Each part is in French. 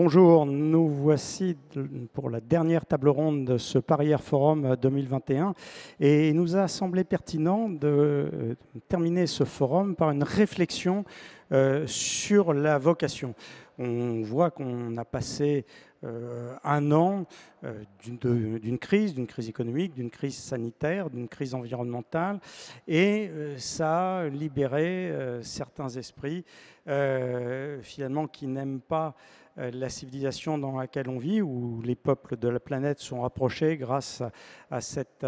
Bonjour, nous voici pour la dernière table ronde de ce Paris Air Forum 2021 et il nous a semblé pertinent de terminer ce forum par une réflexion sur la vocation. On voit qu'on a passé un an d'une crise économique, d'une crise sanitaire, d'une crise environnementale, et ça a libéré certains esprits finalement qui n'aiment pas la civilisation dans laquelle on vit, où les peuples de la planète sont rapprochés grâce à cet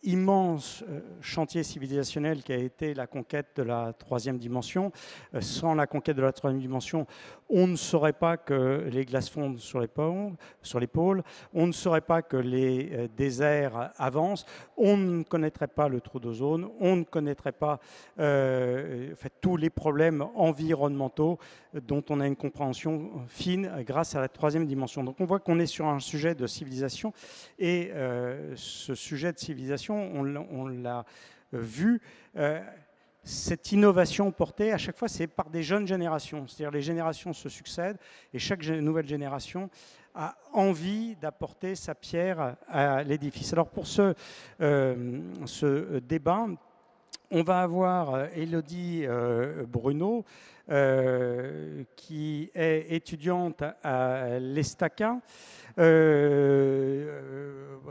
immense chantier civilisationnel qui a été la conquête de la troisième dimension. Sans la conquête de la troisième dimension, on ne saurait pas que les glaces fondent sur les pôles, on ne saurait pas que les déserts avancent, on ne connaîtrait pas le trou d'ozone, on ne connaîtrait pas tous les problèmes environnementaux dont on a une compréhension fine grâce à la troisième dimension. Donc on voit qu'on est sur un sujet de civilisation, et ce sujet de civilisation, on l'a vu, cette innovation portée à chaque fois, c'est par des jeunes générations. C'est-à-dire les générations se succèdent et chaque nouvelle génération a envie d'apporter sa pierre à l'édifice. Alors pour ce débat, on va avoir Élodie Bruno, qui est étudiante à l'ESTACA.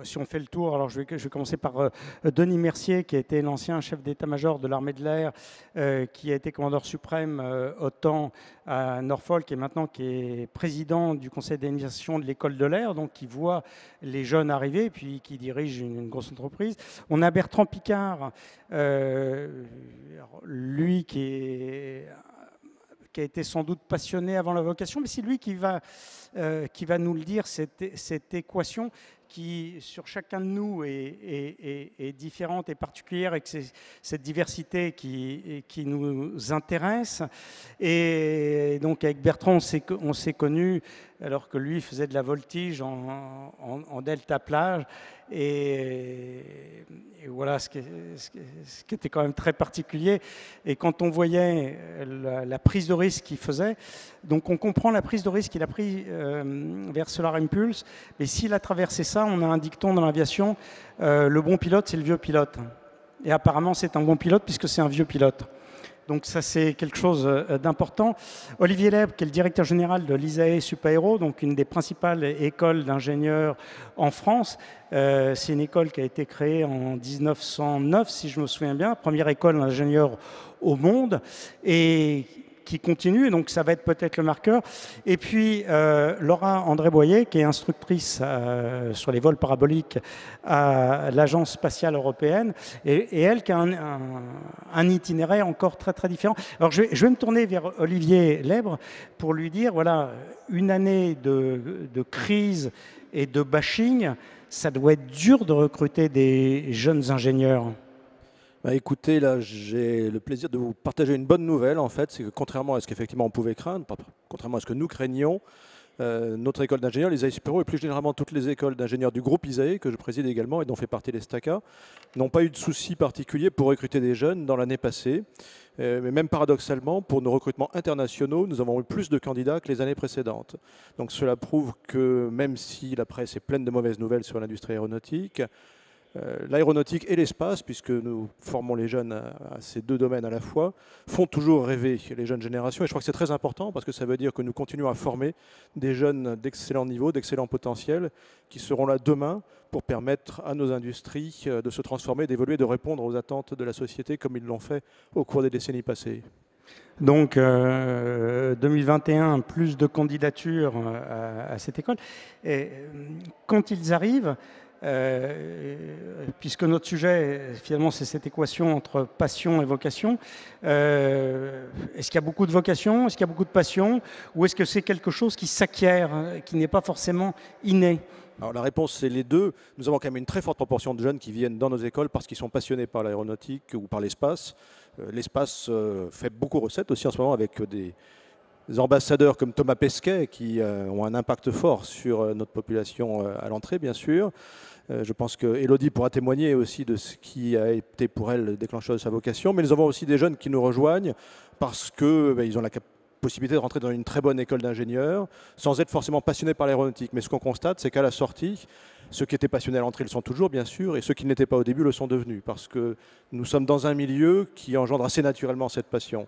Si on fait le tour, alors je vais commencer par Denis Mercier, qui a été l'ancien chef d'état-major de l'armée de l'air, qui a été commandeur suprême OTAN à Norfolk, et maintenant qui est président du conseil d'administration de l'école de l'air, donc qui voit les jeunes arriver, puis qui dirige une grosse entreprise. On a Bertrand Piccard, lui qui a été sans doute passionné avant la vocation, mais c'est lui qui va nous le dire, cette équation qui, sur chacun de nous, est différente et particulière, et que c'est cette diversité qui nous intéresse. Et donc, avec Bertrand, on s'est connus alors que lui faisait de la voltige en delta plage. Et voilà ce qui était quand même très particulier. Et quand on voyait la prise de risque qu'il faisait, donc on comprend la prise de risque qu'il a pris vers Solar Impulse. Mais s'il a traversé ça, on a un dicton dans l'aviation, le bon pilote, c'est le vieux pilote. Et apparemment, c'est un bon pilote puisque c'est un vieux pilote. Donc ça, c'est quelque chose d'important. Olivier Lèbre, qui est le directeur général de l'ISAE Supaéro, donc une des principales écoles d'ingénieurs en France. C'est une école qui a été créée en 1909, si je me souviens bien, première école d'ingénieurs au monde, et qui continue, donc ça va être peut-être le marqueur. Et puis Laura André-Boyer, qui est instructrice sur les vols paraboliques à l'Agence spatiale européenne, et elle qui a un itinéraire encore très très différent. Alors je vais me tourner vers Olivier Lèbre pour lui dire, voilà, une année de crise et de bashing, ça doit être dur de recruter des jeunes ingénieurs. Bah écoutez, là, j'ai le plaisir de vous partager une bonne nouvelle, en fait. C'est que contrairement à ce qu'effectivement on pouvait craindre, contrairement à ce que nous craignions, notre école d'ingénieurs, l'ISAE Supaéro, et plus généralement toutes les écoles d'ingénieurs du groupe ISAE, que je préside également et dont fait partie l'ESTACA, n'ont pas eu de soucis particuliers pour recruter des jeunes dans l'année passée. Mais même paradoxalement, pour nos recrutements internationaux, nous avons eu plus de candidats que les années précédentes. Donc cela prouve que même si la presse est pleine de mauvaises nouvelles sur l'industrie aéronautique, l'aéronautique et l'espace, puisque nous formons les jeunes à ces deux domaines à la fois, font toujours rêver les jeunes générations. Et je crois que c'est très important parce que ça veut dire que nous continuons à former des jeunes d'excellent niveau, d'excellent potentiel, qui seront là demain pour permettre à nos industries de se transformer, d'évoluer, de répondre aux attentes de la société comme ils l'ont fait au cours des décennies passées. Donc 2021, plus de candidatures à cette école. Et quand ils arrivent, puisque notre sujet, finalement, c'est cette équation entre passion et vocation. Est-ce qu'il y a beaucoup de vocation? Est-ce qu'il y a beaucoup de passion? Ou est-ce que c'est quelque chose qui s'acquiert, qui n'est pas forcément inné? Alors la réponse, c'est les deux. Nous avons quand même une très forte proportion de jeunes qui viennent dans nos écoles parce qu'ils sont passionnés par l'aéronautique ou par l'espace. L'espace fait beaucoup recette aussi en ce moment avec des ambassadeurs comme Thomas Pesquet qui ont un impact fort sur notre population à l'entrée, bien sûr. Je pense que Élodie pourra témoigner aussi de ce qui a été pour elle le déclencheur de sa vocation. Mais nous avons aussi des jeunes qui nous rejoignent parce qu'ils ont possibilité de rentrer dans une très bonne école d'ingénieur sans être forcément passionné par l'aéronautique. Mais ce qu'on constate, c'est qu'à la sortie, ceux qui étaient passionnés à l'entrée le sont toujours, bien sûr, et ceux qui ne l'étaient pas au début le sont devenus, parce que nous sommes dans un milieu qui engendre assez naturellement cette passion.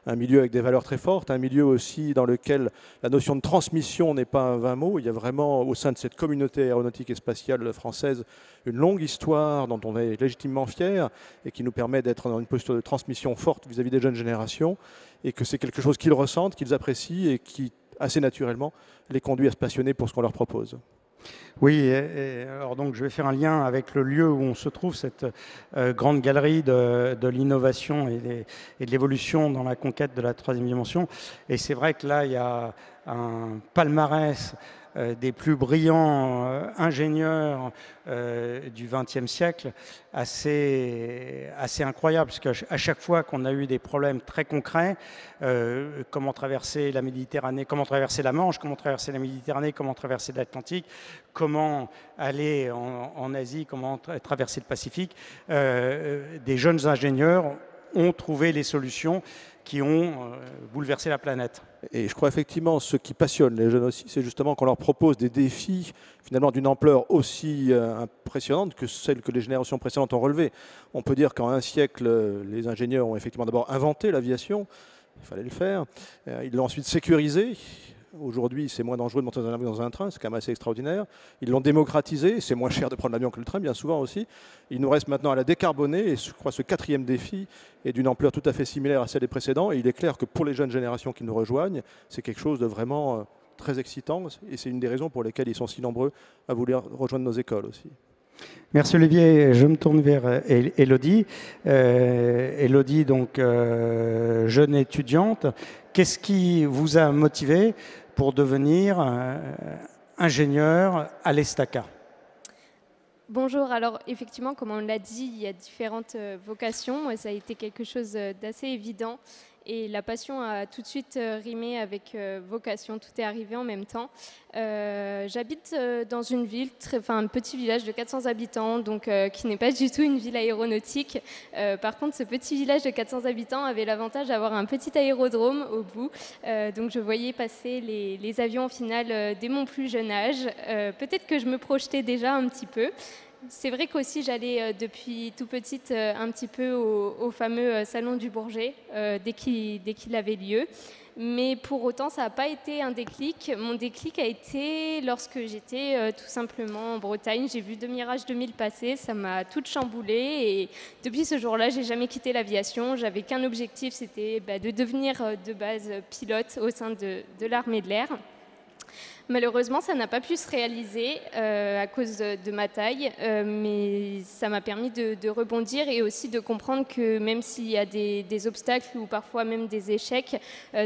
Un milieu avec des valeurs très fortes, un milieu aussi dans lequel la notion de transmission n'est pas un vain mot. Il y a vraiment au sein de cette communauté aéronautique et spatiale française une longue histoire dont on est légitimement fier et qui nous permet d'être dans une posture de transmission forte vis-à-vis des jeunes générations, et que c'est quelque chose qu'ils ressentent, qu'ils apprécient et qui, assez naturellement, les conduit à se passionner pour ce qu'on leur propose. Oui, alors donc je vais faire un lien avec le lieu où on se trouve, cette grande galerie de l'innovation et de l'évolution dans la conquête de la troisième dimension. Et c'est vrai que là, il y a un palmarès des plus brillants ingénieurs du XXe siècle, assez incroyable, parce qu'à chaque fois qu'on a eu des problèmes très concrets, comment traverser la Méditerranée, comment traverser la Manche, comment traverser la Méditerranée, comment traverser l'Atlantique, comment aller en Asie, comment traverser le Pacifique, des jeunes ingénieurs ont trouvé les solutions qui ont bouleversé la planète. Et je crois effectivement, ce qui passionne les jeunes aussi, c'est justement qu'on leur propose des défis finalement d'une ampleur aussi impressionnante que celle que les générations précédentes ont relevées. On peut dire qu'en un siècle, les ingénieurs ont effectivement d'abord inventé l'aviation, il fallait le faire. Ils l'ont ensuite sécurisé. Aujourd'hui, c'est moins dangereux de monter dans un avion, dans un train, c'est quand même assez extraordinaire. Ils l'ont démocratisé, c'est moins cher de prendre l'avion que le train, bien souvent aussi. Il nous reste maintenant à la décarboner, et je crois que ce quatrième défi est d'une ampleur tout à fait similaire à celle des précédents. Et il est clair que pour les jeunes générations qui nous rejoignent, c'est quelque chose de vraiment très excitant, et c'est une des raisons pour lesquelles ils sont si nombreux à vouloir rejoindre nos écoles aussi. Merci Olivier. Je me tourne vers Élodie. Élodie, donc jeune étudiante, qu'est-ce qui vous a motivé pour devenir ingénieur à l'ESTACA? Bonjour, alors effectivement, comme on l'a dit, il y a différentes vocations. Ça a été quelque chose d'assez évident. Et la passion a tout de suite rimé avec vocation, tout est arrivé en même temps. J'habite dans une ville, un petit village de 400 habitants, donc qui n'est pas du tout une ville aéronautique. Par contre, ce petit village de 400 habitants avait l'avantage d'avoir un petit aérodrome au bout. Donc je voyais passer les avions au final dès mon plus jeune âge. Peut-être que je me projetais déjà un petit peu. C'est vrai qu'aussi j'allais depuis tout petite un petit peu au fameux salon du Bourget dès qu'il avait lieu. Mais pour autant, ça n'a pas été un déclic. Mon déclic a été lorsque j'étais tout simplement en Bretagne. J'ai vu Mirage 2000 passer, ça m'a toute chamboulée. Et depuis ce jour-là, j'ai jamais quitté l'aviation. J'avais qu'un objectif, c'était de devenir de base pilote au sein de l'armée de l'air. Malheureusement, ça n'a pas pu se réaliser à cause de ma taille, mais ça m'a permis de rebondir et aussi de comprendre que même s'il y a des obstacles ou parfois même des échecs,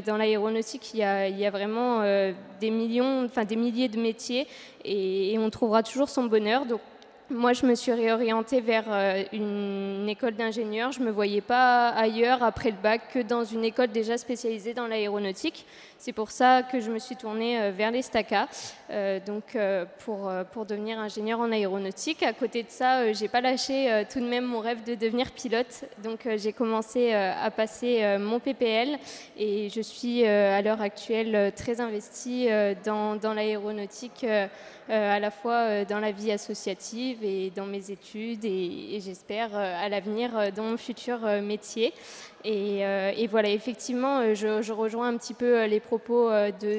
dans l'aéronautique, il y a vraiment des milliers de métiers et on trouvera toujours son bonheur. Donc, moi, je me suis réorientée vers une école d'ingénieur. Je ne me voyais pas ailleurs après le bac que dans une école déjà spécialisée dans l'aéronautique. C'est pour ça que je me suis tournée vers l'ESTACA pour devenir ingénieur en aéronautique. À côté de ça, je n'ai pas lâché tout de même mon rêve de devenir pilote. Donc j'ai commencé à passer mon PPL et je suis à l'heure actuelle très investie dans l'aéronautique, à la fois dans la vie associative et dans mes études et j'espère à l'avenir dans mon futur métier. Et voilà, effectivement, je rejoins un petit peu les propos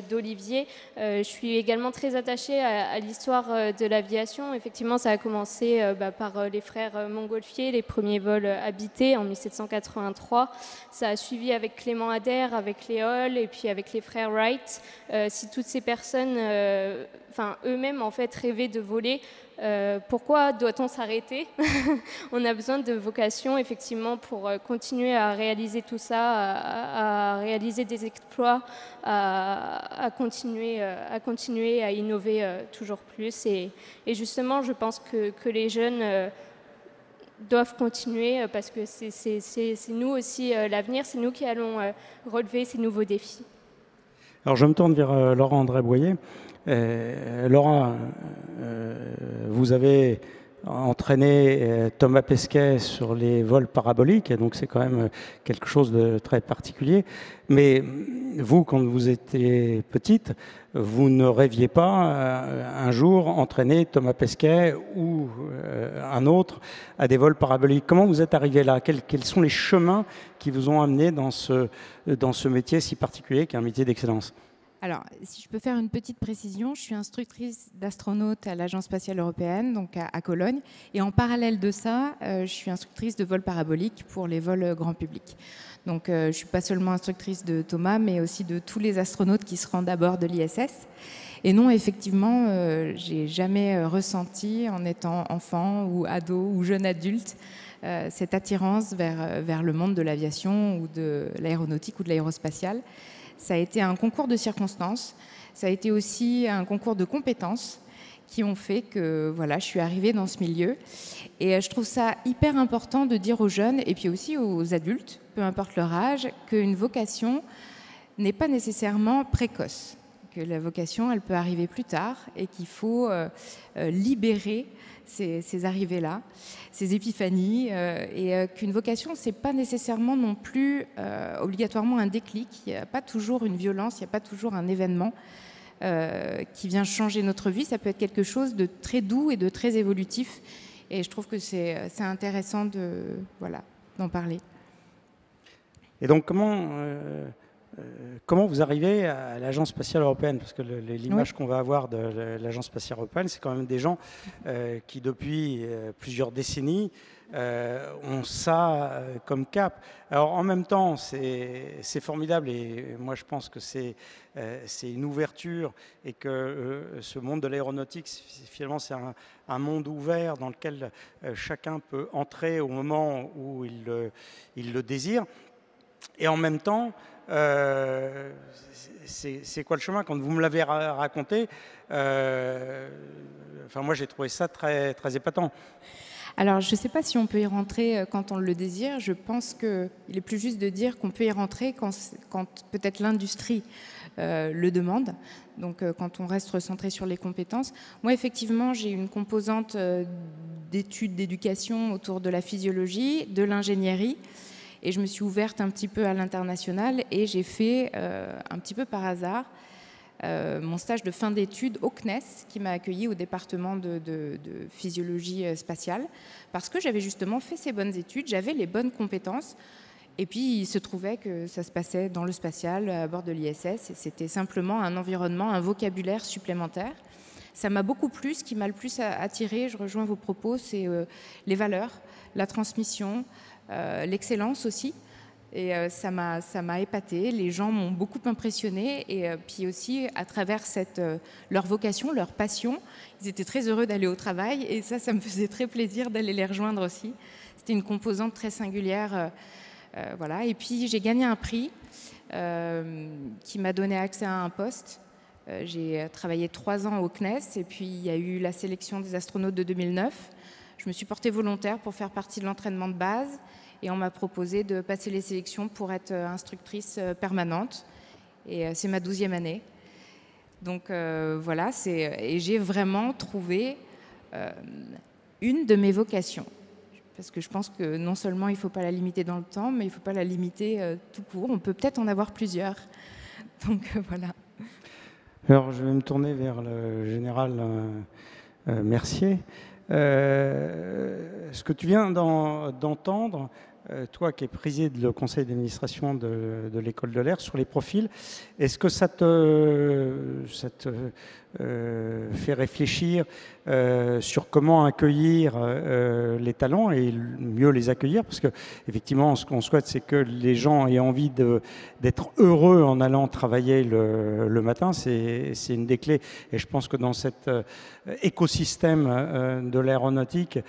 d'Olivier. Je suis également très attachée à l'histoire de l'aviation. Effectivement, ça a commencé par les frères Montgolfier, les premiers vols habités en 1783. Ça a suivi avec Clément Ader, avec Léol et puis avec les frères Wright. Si toutes ces personnes, eux-mêmes en fait, rêvaient de voler, pourquoi doit-on s'arrêter? On a besoin de vocation effectivement pour continuer à réaliser tout ça, à réaliser des exploits, à continuer à innover toujours plus. Et justement, je pense que les jeunes doivent continuer parce que c'est nous aussi l'avenir, c'est nous qui allons relever ces nouveaux défis. Alors je me tourne vers Laura André-Boyer. Laura, vous avez entraîné Thomas Pesquet sur les vols paraboliques, et donc c'est quand même quelque chose de très particulier. Mais vous, quand vous étiez petite, vous ne rêviez pas un jour entraîner Thomas Pesquet ou un autre à des vols paraboliques. Comment vous êtes arrivé là? Quels sont les chemins qui vous ont amené dans ce métier si particulier, qui est un métier d'excellence? Alors, si je peux faire une petite précision, je suis instructrice d'astronautes à l'Agence spatiale européenne, donc à Cologne. Et en parallèle de ça, je suis instructrice de vol parabolique pour les vols grand public. Donc, je ne suis pas seulement instructrice de Thomas, mais aussi de tous les astronautes qui se rendent à bord de l'ISS. Et non, effectivement, j'ai jamais ressenti, en étant enfant ou ado ou jeune adulte, cette attirance vers le monde de l'aviation ou de l'aéronautique ou de l'aérospatiale. Ça a été un concours de circonstances, ça a été aussi un concours de compétences qui ont fait que voilà, je suis arrivée dans ce milieu. Et je trouve ça hyper important de dire aux jeunes et puis aussi aux adultes, peu importe leur âge, qu'une vocation n'est pas nécessairement précoce, que la vocation, elle peut arriver plus tard et qu'il faut libérer ces arrivées-là, ces épiphanies, et qu'une vocation, c'est pas nécessairement non plus obligatoirement un déclic. Il n'y a pas toujours une violence, il n'y a pas toujours un événement qui vient changer notre vie. Ça peut être quelque chose de très doux et de très évolutif. Et je trouve que c'est intéressant d'en parler. Et donc, comment vous arrivez à l'Agence spatiale européenne? Parce que l'image qu'on va avoir de l'Agence spatiale européenne, c'est quand même des gens qui, depuis plusieurs décennies, ont ça comme cap. Alors, en même temps, c'est formidable, et moi, je pense que c'est une ouverture, et que ce monde de l'aéronautique, finalement, c'est un monde ouvert dans lequel chacun peut entrer au moment où il le désire. Et en même temps, c'est quoi le chemin? Quand vous me l'avez raconté, moi j'ai trouvé ça très, très épatant. Alors, je ne sais pas si on peut y rentrer quand on le désire. Je pense qu'il est plus juste de dire qu'on peut y rentrer quand peut-être l'industrie le demande. Donc, quand on reste recentré sur les compétences. Moi, effectivement, j'ai une composante d'études, d'éducation autour de la physiologie, de l'ingénierie. Et je me suis ouverte un petit peu à l'international et j'ai fait, un petit peu par hasard, mon stage de fin d'études au CNES, qui m'a accueilli au département de physiologie spatiale, parce que j'avais justement fait ces bonnes études, j'avais les bonnes compétences. Et puis, il se trouvait que ça se passait dans le spatial, à bord de l'ISS, et c'était simplement un environnement, un vocabulaire supplémentaire. Ça m'a beaucoup plu. Ce qui m'a le plus attiré, je rejoins vos propos, c'est les valeurs, la transmission, l'excellence aussi, et ça m'a épatée. Les gens m'ont beaucoup impressionnée, et puis aussi à travers leur vocation, leur passion, ils étaient très heureux d'aller au travail, et ça me faisait très plaisir d'aller les rejoindre aussi. C'était une composante très singulière, voilà. Et puis j'ai gagné un prix qui m'a donné accès à un poste. J'ai travaillé 3 ans au CNES, et puis il y a eu la sélection des astronautes de 2009. Je me suis portée volontaire pour faire partie de l'entraînement de base, et on m'a proposé de passer les sélections pour être instructrice permanente. Et c'est ma 12e année. Donc voilà, et j'ai vraiment trouvé une de mes vocations. Parce que je pense que non seulement il ne faut pas la limiter dans le temps, mais il ne faut pas la limiter tout court. On peut peut-être en avoir plusieurs. Donc voilà. Alors je vais me tourner vers le général Mercier. Ce que tu viens d'entendre, toi qui es président le conseil d'administration de l'école de l'air, sur les profils, est-ce que ça te fait réfléchir sur comment accueillir les talents et mieux les accueillir? Parce que effectivement, ce qu'on souhaite, c'est que les gens aient envie d'être heureux en allant travailler le matin. C'est une des clés. Et je pense que dans cet écosystème de l'aéronautique,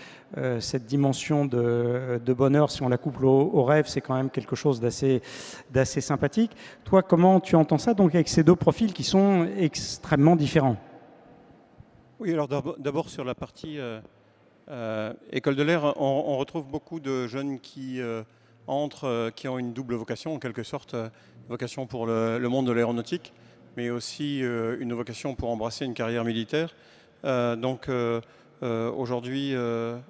cette dimension de bonheur, si on la couple au rêve, c'est quand même quelque chose d'assez sympathique. Toi, comment tu entends ça, donc, avec ces deux profils qui sont extrêmement différents? Oui, alors d'abord sur la partie école de l'air, on retrouve beaucoup de jeunes qui entrent, qui ont une double vocation, en quelque sorte, vocation pour le monde de l'aéronautique, mais aussi une vocation pour embrasser une carrière militaire. Donc aujourd'hui,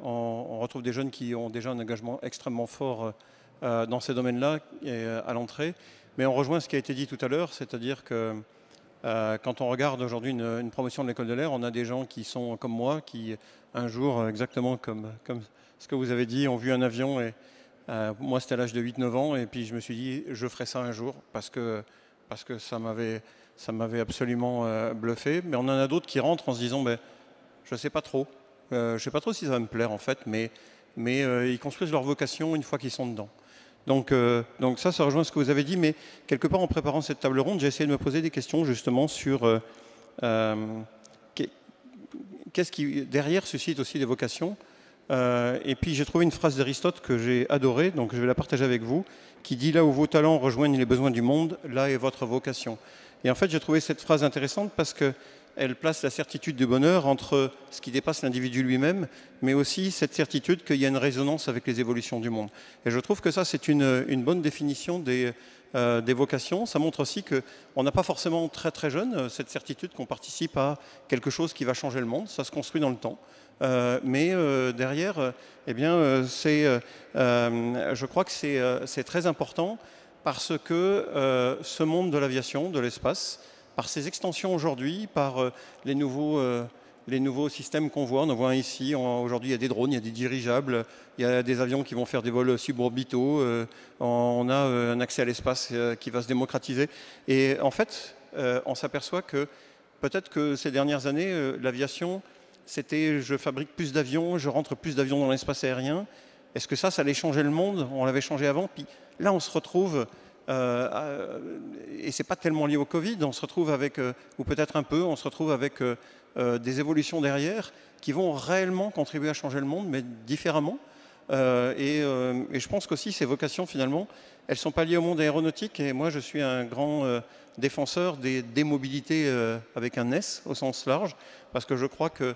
on retrouve des jeunes qui ont déjà un engagement extrêmement fort dans ces domaines-là à l'entrée. Mais on rejoint ce qui a été dit tout à l'heure, c'est-à-dire que quand on regarde aujourd'hui une promotion de l'école de l'air, on a des gens qui sont comme moi, qui un jour, exactement comme ce que vous avez dit, ont vu un avion. Et moi, c'était à l'âge de 8-9 ans, et puis je me suis dit, je ferai ça un jour, parce que ça m'avait absolument bluffé. Mais on en a d'autres qui rentrent en se disant, ben, je ne sais pas trop. Je ne sais pas trop si ça va me plaire, en fait, mais ils construisent leur vocation une fois qu'ils sont dedans. Donc ça rejoint ce que vous avez dit, mais quelque part en préparant cette table ronde, j'ai essayé de me poser des questions justement sur qu'est-ce qui derrière suscite aussi des vocations. Et puis j'ai trouvé une phrase d'Aristote que j'ai adorée, donc je vais la partager avec vous, qui dit « Là où vos talents rejoignent les besoins du monde, là est votre vocation ». Et en fait, j'ai trouvé cette phrase intéressante parce qu'elle place la certitude du bonheur entre ce qui dépasse l'individu lui-même, mais aussi cette certitude qu'il y a une résonance avec les évolutions du monde. Et je trouve que ça, c'est une bonne définition des vocations. Ça montre aussi qu'on n'a pas forcément très très jeune cette certitude qu'on participe à quelque chose qui va changer le monde. Ça se construit dans le temps. Mais derrière, eh bien, je crois que c'est très important parce que ce monde de l'aviation, de l'espace, par ses extensions aujourd'hui, par les nouveaux systèmes qu'on voit. On en voit un ici. Aujourd'hui, il y a des drones, il y a des dirigeables, il y a des avions qui vont faire des vols suborbitaux. On a un accès à l'espace qui va se démocratiser. Et en fait, on s'aperçoit que peut-être que ces dernières années, l'aviation, c'était je fabrique plus d'avions, je rentre plus d'avions dans l'espace aérien. Est-ce que ça allait changer le monde? On l'avait changé avant. Puis là, on se retrouve... et c'est pas tellement lié au Covid, on se retrouve avec, ou peut-être un peu, on se retrouve avec des évolutions derrière qui vont réellement contribuer à changer le monde, mais différemment. Et je pense qu'aussi ces vocations, finalement, elles sont pas liées au monde aéronautique. Et moi, je suis un grand défenseur des mobilités avec un S au sens large, parce que je crois que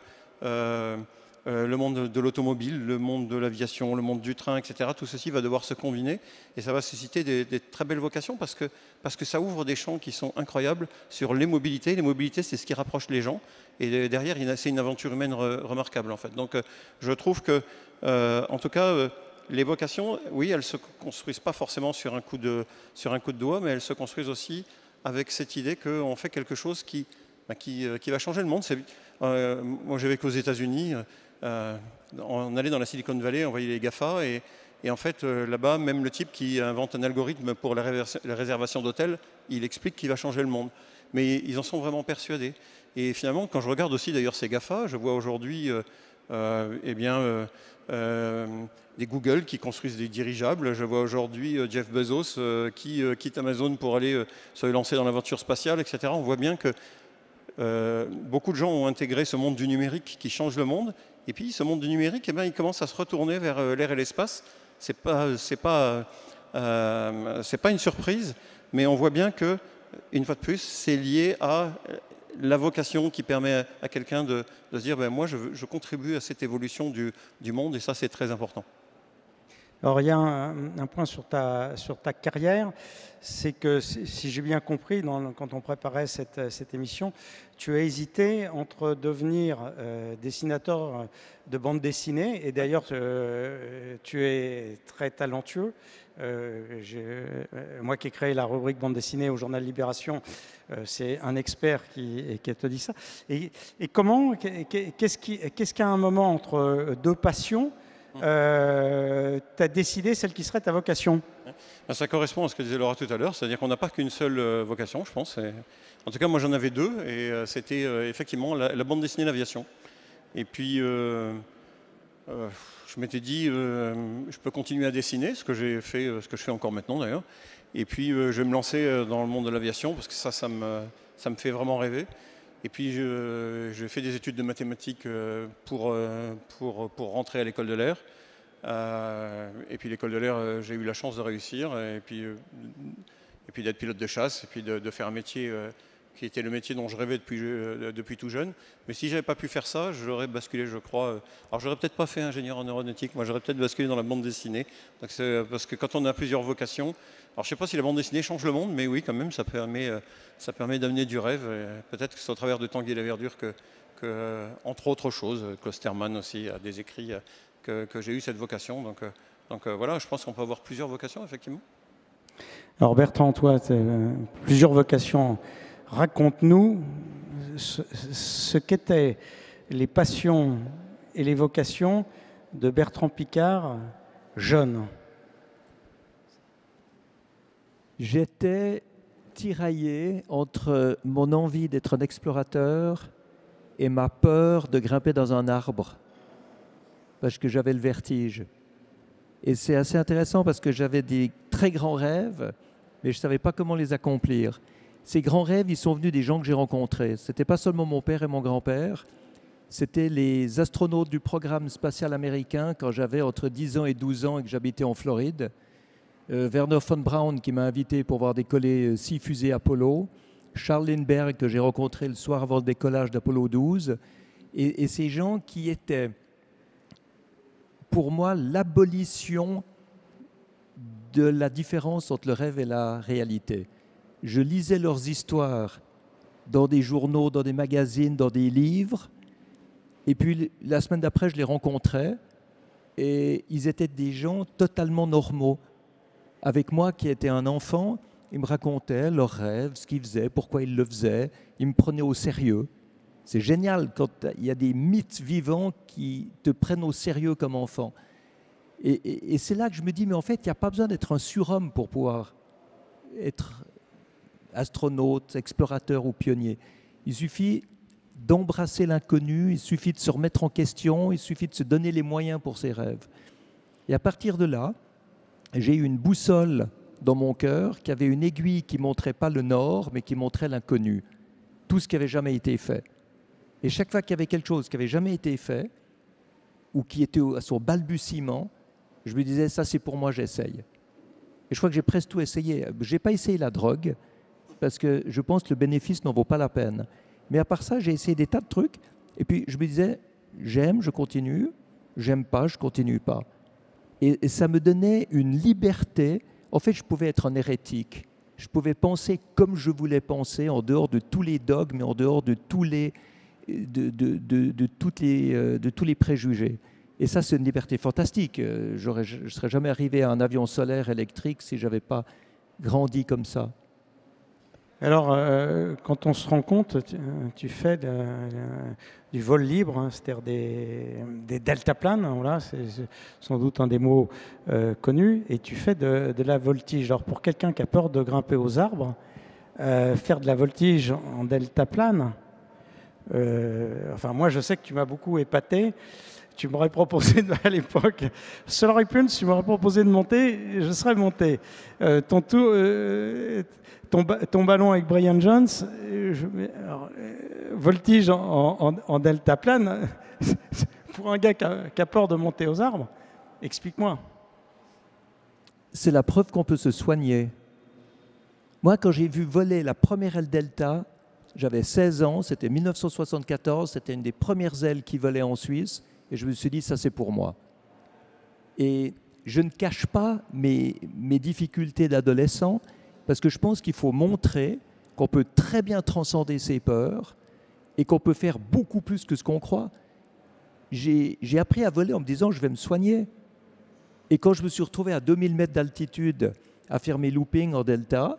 le monde de l'automobile, le monde de l'aviation, le monde du train, etc. Tout ceci va devoir se combiner et ça va susciter des très belles vocations parce que ça ouvre des champs qui sont incroyables sur les mobilités. Les mobilités, c'est ce qui rapproche les gens et derrière, c'est une aventure humaine remarquable en fait. Donc, je trouve que, en tout cas, les vocations, oui, elles ne se construisent pas forcément sur un coup de doigt, mais elles se construisent aussi avec cette idée qu'on fait quelque chose qui va changer le monde. Moi, j'ai vécu aux États-Unis. On allait dans la Silicon Valley, on voyait les GAFA et en fait là-bas même le type qui invente un algorithme pour la réservation d'hôtels, il explique qu'il va changer le monde, mais ils en sont vraiment persuadés. Et finalement quand je regarde aussi d'ailleurs ces GAFA, je vois aujourd'hui des Google qui construisent des dirigeables, je vois aujourd'hui Jeff Bezos qui quitte Amazon pour aller se lancer dans l'aventure spatiale, etc. On voit bien que beaucoup de gens ont intégré ce monde du numérique qui change le monde. Et puis, ce monde du numérique, eh bien, il commence à se retourner vers l'air et l'espace. C'est pas une surprise, mais on voit bien que, une fois de plus, c'est lié à la vocation qui permet à quelqu'un de se dire ben, moi, je contribue à cette évolution du monde, et ça, c'est très important. Alors, il y a un point sur ta carrière, c'est que, si j'ai bien compris, quand on préparait cette émission, tu as hésité entre devenir dessinateur de bande dessinée, et d'ailleurs, tu es très talentueux. Moi qui ai créé la rubrique bande dessinée au journal Libération, c'est un expert qui te dit ça. Et comment, qu'est-ce qu'il y a un moment entre deux passions tu as décidé celle qui serait ta vocation? Ça correspond à ce que disait Laura tout à l'heure, c'est-à-dire qu'on n'a pas qu'une seule vocation, je pense. En tout cas, moi j'en avais deux, et c'était effectivement la bande dessinée, l'aviation. Et puis, je m'étais dit, je peux continuer à dessiner, ce que j'ai fait, ce que je fais encore maintenant d'ailleurs. Et puis, je vais me lancer dans le monde de l'aviation, parce que ça me fait vraiment rêver. Et puis, j'ai fait des études de mathématiques pour rentrer à l'école de l'air. Et puis, l'école de l'air, j'ai eu la chance de réussir. Et puis d'être pilote de chasse, et puis de faire un métier qui était le métier dont je rêvais depuis tout jeune. Mais si je n'avais pas pu faire ça, j'aurais basculé, je crois. Alors, j'aurais peut-être pas fait ingénieur en aéronautique. Moi, j'aurais peut-être basculé dans la bande dessinée. Donc, parce que quand on a plusieurs vocations, alors je ne sais pas si la bande dessinée change le monde, mais oui, quand même, ça permet d'amener du rêve. Peut-être que c'est au travers de Tanguy et la Verdure que entre autres choses, Klosterman aussi a des écrits que j'ai eu cette vocation. Donc voilà, je pense qu'on peut avoir plusieurs vocations, effectivement. Alors Bertrand, toi, plusieurs vocations. Raconte-nous ce qu'étaient les passions et les vocations de Bertrand Piccard, jeune. J'étais tiraillé entre mon envie d'être un explorateur et ma peur de grimper dans un arbre, parce que j'avais le vertige. Et c'est assez intéressant parce que j'avais des très grands rêves, mais je ne savais pas comment les accomplir. Ces grands rêves, ils sont venus des gens que j'ai rencontrés. Ce n'était pas seulement mon père et mon grand-père, c'était les astronautes du programme spatial américain quand j'avais entre 10 ans et 12 ans et que j'habitais en Floride. Wernher von Braun qui m'a invité pour voir décoller 6 fusées Apollo. Charles Lindbergh que j'ai rencontré le soir avant le décollage d'Apollo 12. Et ces gens qui étaient, pour moi, l'abolition de la différence entre le rêve et la réalité. Je lisais leurs histoires dans des journaux, dans des magazines, dans des livres. Et puis la semaine d'après, je les rencontrais et ils étaient des gens totalement normaux. Avec moi qui était un enfant, ils me racontaient leurs rêves, ce qu'ils faisaient, pourquoi ils le faisaient. Ils me prenaient au sérieux. C'est génial quand il y a des mythes vivants qui te prennent au sérieux comme enfant. Et c'est là que je me dis, mais en fait, il n'y a pas besoin d'être un surhomme pour pouvoir être astronaute, explorateur ou pionnier. Il suffit d'embrasser l'inconnu, il suffit de se remettre en question, il suffit de se donner les moyens pour ses rêves. Et à partir de là, j'ai eu une boussole dans mon cœur qui avait une aiguille qui ne montrait pas le nord, mais qui montrait l'inconnu, tout ce qui n'avait jamais été fait. Et chaque fois qu'il y avait quelque chose qui n'avait jamais été fait, ou qui était à son balbutiement, je me disais, ça c'est pour moi, j'essaye. Et je crois que j'ai presque tout essayé. Je n'ai pas essayé la drogue, parce que je pense que le bénéfice n'en vaut pas la peine. Mais à part ça, j'ai essayé des tas de trucs, et puis je me disais, j'aime, je continue, j'aime pas, je continue pas. Et ça me donnait une liberté. En fait, je pouvais être un hérétique. Je pouvais penser comme je voulais penser, en dehors de tous les dogmes, en dehors de tous les, de tous les préjugés. Et ça, c'est une liberté fantastique. Je ne serais jamais arrivé à un avion solaire électrique si je n'avais pas grandi comme ça. Alors, quand on se rend compte, tu fais du vol libre, hein, c'est-à-dire des deltaplanes, voilà, c'est sans doute un des mots connus, et tu fais de la voltige. Alors, pour quelqu'un qui a peur de grimper aux arbres, faire de la voltige en deltaplane, enfin, moi, je sais que tu m'as beaucoup épaté. Tu m'aurais proposé à l'époque, seul Ripple, tu m'aurais proposé de monter, je serais monté. Ton ballon avec Brian Jones, voltige en deltaplane, pour un gars qui a peur de monter aux arbres, explique-moi. C'est la preuve qu'on peut se soigner. Moi, quand j'ai vu voler la première aile Delta, j'avais 16 ans, c'était 1974, c'était une des premières ailes qui volaient en Suisse, et je me suis dit, ça c'est pour moi. Et je ne cache pas mes difficultés d'adolescent, parce que je pense qu'il faut montrer qu'on peut très bien transcender ses peurs et qu'on peut faire beaucoup plus que ce qu'on croit. J'ai appris à voler en me disant, je vais me soigner. Et quand je me suis retrouvé à 2000 mètres d'altitude à faire mes loopings en delta,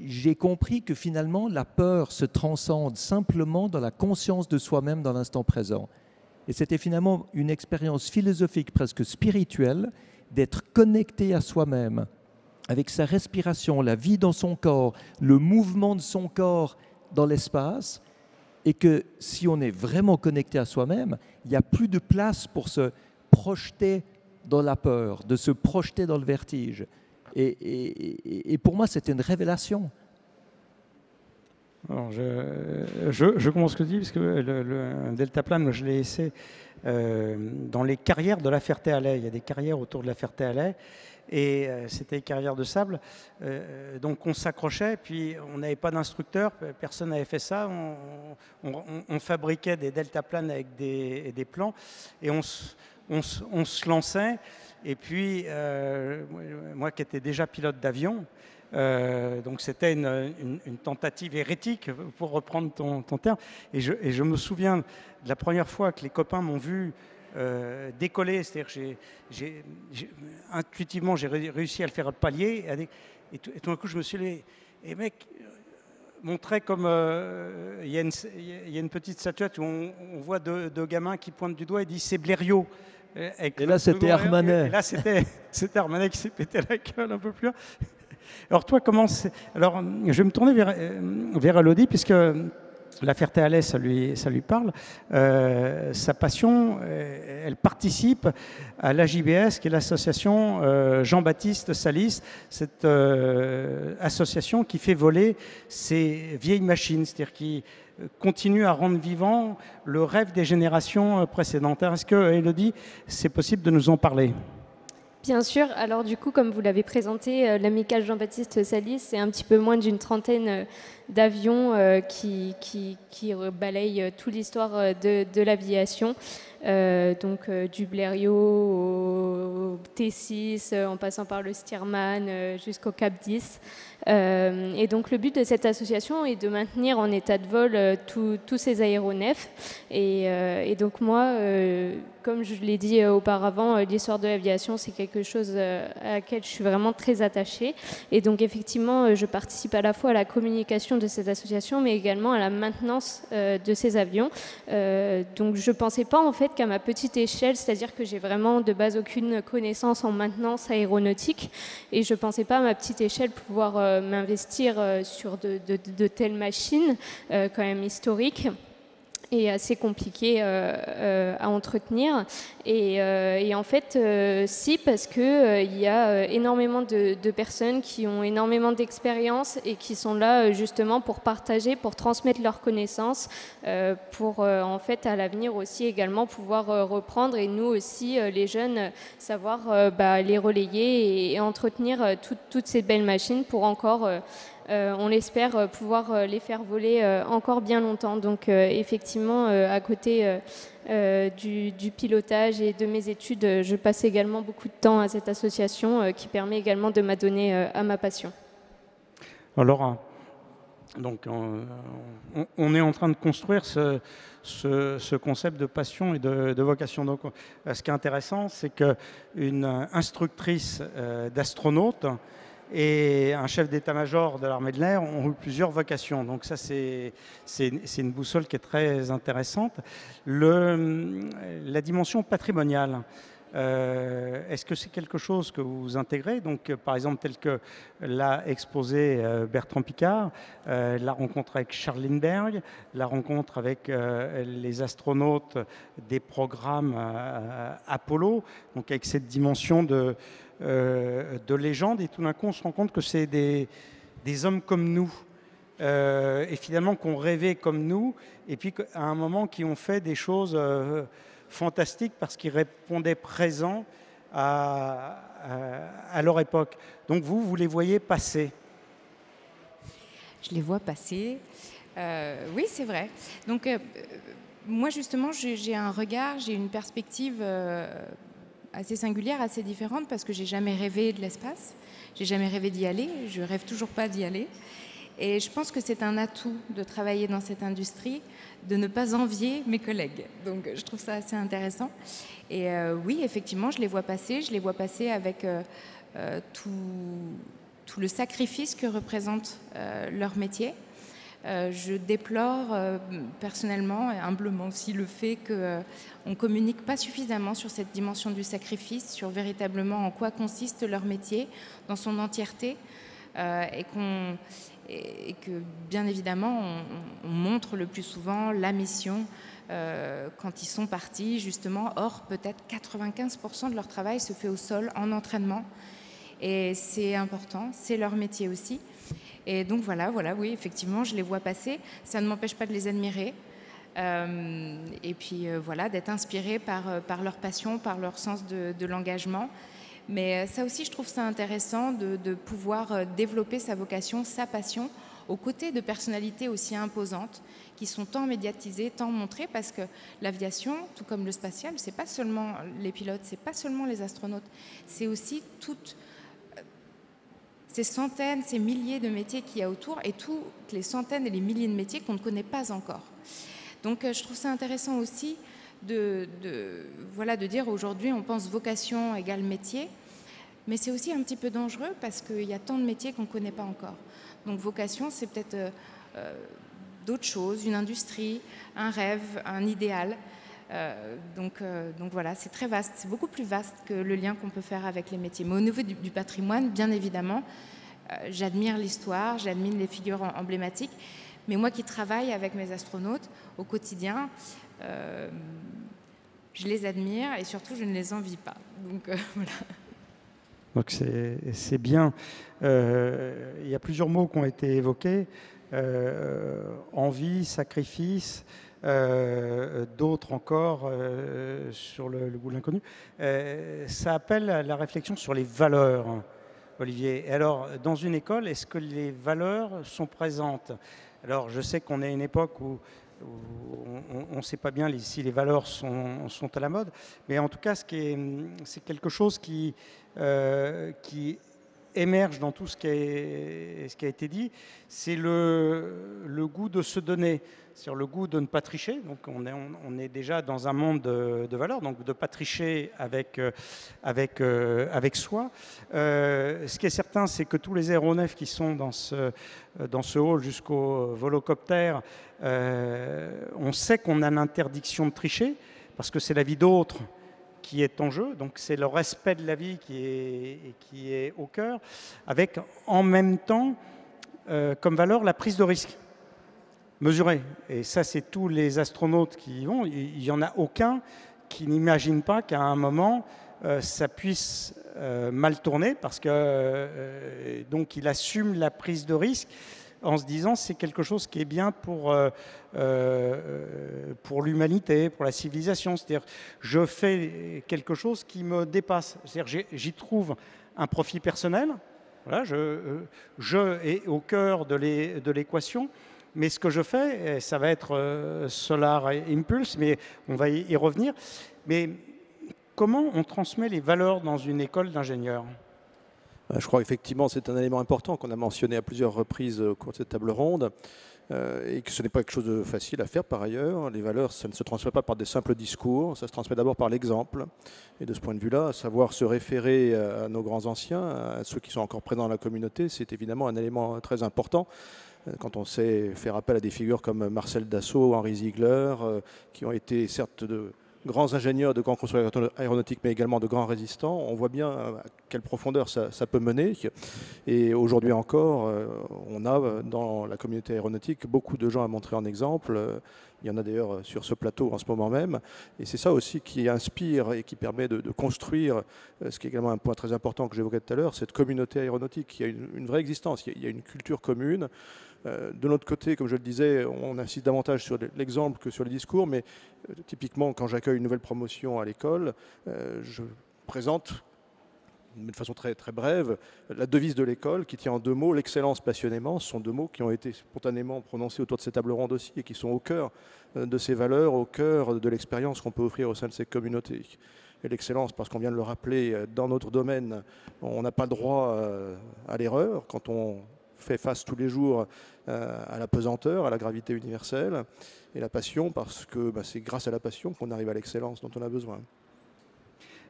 j'ai compris que finalement, la peur se transcende simplement dans la conscience de soi-même dans l'instant présent. Et c'était finalement une expérience philosophique, presque spirituelle, d'être connecté à soi-même, avec sa respiration, la vie dans son corps, le mouvement de son corps dans l'espace, et que si on est vraiment connecté à soi-même, il n'y a plus de place pour se projeter dans la peur, de se projeter dans le vertige. Et pour moi, c'était une révélation. Alors je commence ce que tu dis, parce que le deltaplane, moi, je l'ai essayé dans les carrières de la Ferté-Alais. Il y a des carrières autour de la Ferté-Alais, et c'était des carrières de sable. Donc on s'accrochait, puis on n'avait pas d'instructeur, personne n'avait fait ça. On fabriquait des deltaplanes avec des plans, et on se lançait. Et puis, moi qui étais déjà pilote d'avion, Donc c'était une tentative hérétique, pour reprendre ton terme. Et je me souviens de la première fois que les copains m'ont vu décoller, c'est-à-dire intuitivement j'ai réussi à le faire palier, et tout d'un coup je me suis dit, et mec, montrait comme il y a une petite statuette où on voit deux gamins qui pointent du doigt et disent c'est Blériot. Et là c'était Armanet. Et là c'était Armanet qui s'est pété la gueule un peu plus loin. Alors toi, alors je vais me tourner vers Elodie, puisque la Ferté-Alais, ça lui parle. Sa passion, elle participe à l'AJBS, qui est l'association Jean-Baptiste Salis, cette association qui fait voler ces vieilles machines, c'est-à-dire qui continue à rendre vivant le rêve des générations précédentes. Est-ce que, Elodie, c'est possible de nous en parler ? Bien sûr. Alors du coup, comme vous l'avez présenté, l'amicale Jean-Baptiste Salis, c'est un petit peu moins d'une trentaine d'avions qui balayent toute l'histoire de l'aviation. Donc du Blériot au T6, en passant par le Stearman jusqu'au Cap 10. Et donc le but de cette association est de maintenir en état de vol tous ces aéronefs. Et donc moi, comme je l'ai dit auparavant, l'histoire de l'aviation, c'est quelque chose à laquelle je suis vraiment très attachée. Et donc effectivement, je participe à la fois à la communication de cette association, mais également à la maintenance de ces avions. Donc je ne pensais pas en fait qu'à ma petite échelle, c'est-à-dire que j'ai vraiment de base aucune connaissance en maintenance aéronautique, et je ne pensais pas à ma petite échelle pouvoir m'investir sur de telles machines quand même historiques et assez compliqué à entretenir. Et en fait, si, parce qu'il y a énormément de personnes qui ont énormément d'expérience et qui sont là justement pour partager, pour transmettre leurs connaissances, pour en fait à l'avenir aussi également pouvoir reprendre, et nous aussi, les jeunes, savoir les relayer et entretenir toutes ces belles machines pour encore... on l'espère pouvoir les faire voler encore bien longtemps. Donc effectivement, à côté du pilotage et de mes études, je passe également beaucoup de temps à cette association qui permet également de m'adonner à ma passion. Alors, donc, on est en train de construire ce concept de passion et de vocation. Donc, ce qui est intéressant, c'est qu'une instructrice d'astronaute et un chef d'état-major de l'armée de l'air ont eu plusieurs vocations. Donc ça, c'est une boussole qui est très intéressante. La dimension patrimoniale, est-ce que c'est quelque chose que vous intégrez? Donc, par exemple, tel que l'a exposé Bertrand Piccard, la rencontre avec Charles Lindbergh, la rencontre avec les astronautes des programmes Apollo, donc avec cette dimension de légende, et tout d'un coup on se rend compte que c'est des hommes comme nous, et finalement qu'on rêvait comme nous, et puis à un moment qui ont fait des choses fantastiques parce qu'ils répondaient présents à leur époque. Donc vous les voyez passer? Je les vois passer, oui, c'est vrai. Donc moi justement j'ai un regard, j'ai une perspective assez singulière, assez différente, parce que j'ai jamais rêvé de l'espace, j'ai jamais rêvé d'y aller, je rêve toujours pas d'y aller. Et je pense que c'est un atout de travailler dans cette industrie, de ne pas envier mes collègues. Donc je trouve ça assez intéressant. Et oui, effectivement, je les vois passer avec tout le sacrifice que représente leur métier. Je déplore personnellement et humblement aussi le fait qu'on ne communique pas suffisamment sur cette dimension du sacrifice, sur véritablement en quoi consiste leur métier dans son entièreté, et que bien évidemment on montre le plus souvent la mission quand ils sont partis justement. Or peut-être 95% de leur travail se fait au sol en entraînement, et c'est important, c'est leur métier aussi. Et donc voilà, oui, effectivement, je les vois passer. Ça ne m'empêche pas de les admirer. Et puis voilà, d'être inspirée par leur passion, par leur sens de l'engagement. Mais ça aussi, je trouve ça intéressant de pouvoir développer sa vocation, sa passion, aux côtés de personnalités aussi imposantes, qui sont tant médiatisées, tant montrées, parce que l'aviation, tout comme le spatial, c'est pas seulement les pilotes, c'est pas seulement les astronautes, c'est aussi ces centaines, ces milliers de métiers qu'il y a autour et toutes les centaines et les milliers de métiers qu'on ne connaît pas encore. Donc je trouve ça intéressant aussi de dire aujourd'hui on pense vocation égale métier, mais c'est aussi un petit peu dangereux parce qu'il y a tant de métiers qu'on ne connaît pas encore. Donc vocation, c'est peut-être d'autres choses, une industrie, un rêve, un idéal. Donc voilà, c'est très vaste, c'est beaucoup plus vaste que le lien qu'on peut faire avec les métiers. Mais au niveau du patrimoine, bien évidemment, j'admire l'histoire, j'admire les figures emblématiques, mais moi qui travaille avec mes astronautes au quotidien, je les admire et surtout je ne les envie pas. Donc voilà. Donc c'est bien. Il y a plusieurs mots qui ont été évoqués. Envie, sacrifice, d'autres encore sur le goût de l'inconnu. Ça appelle à la réflexion sur les valeurs, Olivier. Et alors, dans une école, est-ce que les valeurs sont présentes? Alors, je sais qu'on est à une époque où on ne sait pas bien si les valeurs sont à la mode, mais en tout cas, c'est quelque chose qui émerge dans tout ce qui a été dit, c'est le goût de se donner, c'est-à-dire le goût de ne pas tricher. Donc on est déjà dans un monde de valeurs, donc de ne pas tricher avec soi. Ce qui est certain, c'est que tous les aéronefs qui sont dans ce hall jusqu'au volocoptère, on sait qu'on a l'interdiction de tricher, parce que c'est la vie d'autres qui est en jeu, donc c'est le respect de la vie qui est au cœur, avec en même temps comme valeur la prise de risque mesurée. Et ça, c'est tous les astronautes qui y vont. Il n'y en a aucun qui n'imagine pas qu'à un moment, ça puisse mal tourner, parce que donc il assume la prise de risque en se disant c'est quelque chose qui est bien pour l'humanité, pour la civilisation. C'est-à-dire je fais quelque chose qui me dépasse. C'est-à-dire j'y trouve un profit personnel. Voilà, je est au cœur de l'équation. Mais ce que je fais, ça va être Solar Impulse, mais on va y revenir. Mais comment on transmet les valeurs dans une école d'ingénieurs ? Je crois effectivement c'est un élément important qu'on a mentionné à plusieurs reprises au cours de cette table ronde et que ce n'est pas quelque chose de facile à faire par ailleurs. Les valeurs, ça ne se transmet pas par des simples discours, ça se transmet d'abord par l'exemple. Et de ce point de vue-là, savoir se référer à nos grands anciens, à ceux qui sont encore présents dans la communauté, c'est évidemment un élément très important. Quand on sait faire appel à des figures comme Marcel Dassault, Henri Ziegler, qui ont été certes de grands ingénieurs, de grands constructeurs aéronautiques, mais également de grands résistants, on voit bien à quelle profondeur ça peut mener. Et aujourd'hui encore, on a dans la communauté aéronautique beaucoup de gens à montrer en exemple. Il y en a d'ailleurs sur ce plateau en ce moment même. Et c'est ça aussi qui inspire et qui permet de construire, ce qui est également un point très important que j'évoquais tout à l'heure, cette communauté aéronautique qui a une vraie existence. Il y a une culture commune. De l'autre côté, comme je le disais, on insiste davantage sur l'exemple que sur les discours, mais typiquement, quand j'accueille une nouvelle promotion à l'école, je présente de façon très, très brève la devise de l'école qui tient en deux mots, l'excellence passionnément. Ce sont deux mots qui ont été spontanément prononcés autour de ces tables rondes aussi et qui sont au cœur de ces valeurs, au cœur de l'expérience qu'on peut offrir au sein de ces communautés. Et l'excellence, parce qu'on vient de le rappeler, dans notre domaine, on n'a pas droit à l'erreur quand on fait face tous les jours à la pesanteur, à la gravité universelle, et la passion, parce que c'est grâce à la passion qu'on arrive à l'excellence dont on a besoin.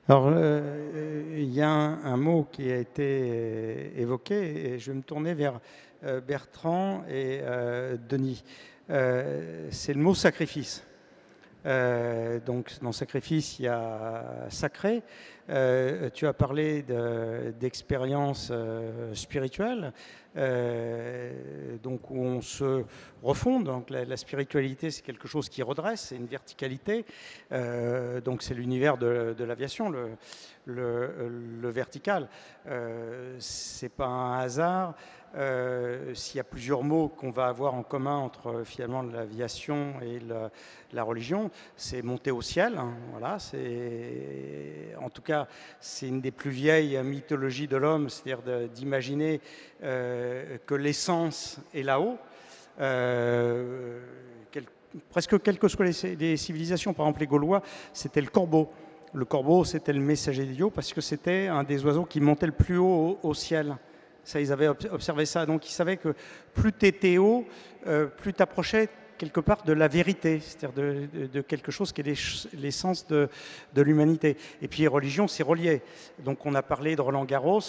Alors, il y a un mot qui a été évoqué, et je vais me tourner vers Bertrand et Denis. C'est le mot sacrifice. Donc, dans sacrifice, il y a sacré. Tu as parlé d'expérience spirituelle, donc où on se refonde. Donc, la spiritualité, c'est quelque chose qui redresse, c'est une verticalité. Donc, c'est l'univers de l'aviation, le vertical. C'est pas un hasard. S'il y a plusieurs mots qu'on va avoir en commun entre finalement l'aviation et la religion, c'est monter au ciel. Hein, voilà, en tout cas, c'est une des plus vieilles mythologies de l'homme, c'est-à-dire d'imaginer que l'essence est là-haut. Presque quelles que soient les civilisations, par exemple les Gaulois, c'était le corbeau. Le corbeau, c'était le messager de Dieu parce que c'était un des oiseaux qui montait le plus haut au ciel. Ça, ils avaient observé ça. Donc, ils savaient que plus tu étais haut, plus tu approchais quelque part de la vérité, c'est-à-dire de quelque chose qui est l'essence de l'humanité. Et puis, religion, c'est relié. Donc, on a parlé de Roland Garros.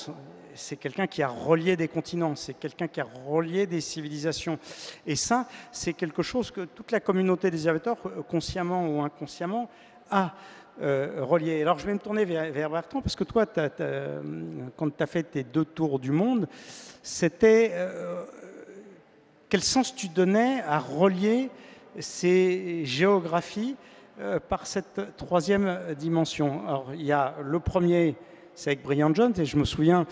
C'est quelqu'un qui a relié des continents, c'est quelqu'un qui a relié des civilisations. Et ça, c'est quelque chose que toute la communauté des aviateurs, consciemment ou inconsciemment, a relié. Alors, je vais me tourner vers Bertrand, parce que toi, quand tu as fait tes 2 tours du monde, c'était... quel sens tu donnais à relier ces géographies par cette 3e dimension? Alors, il y a le premier... C'est avec Brian Jones, et je me souviens,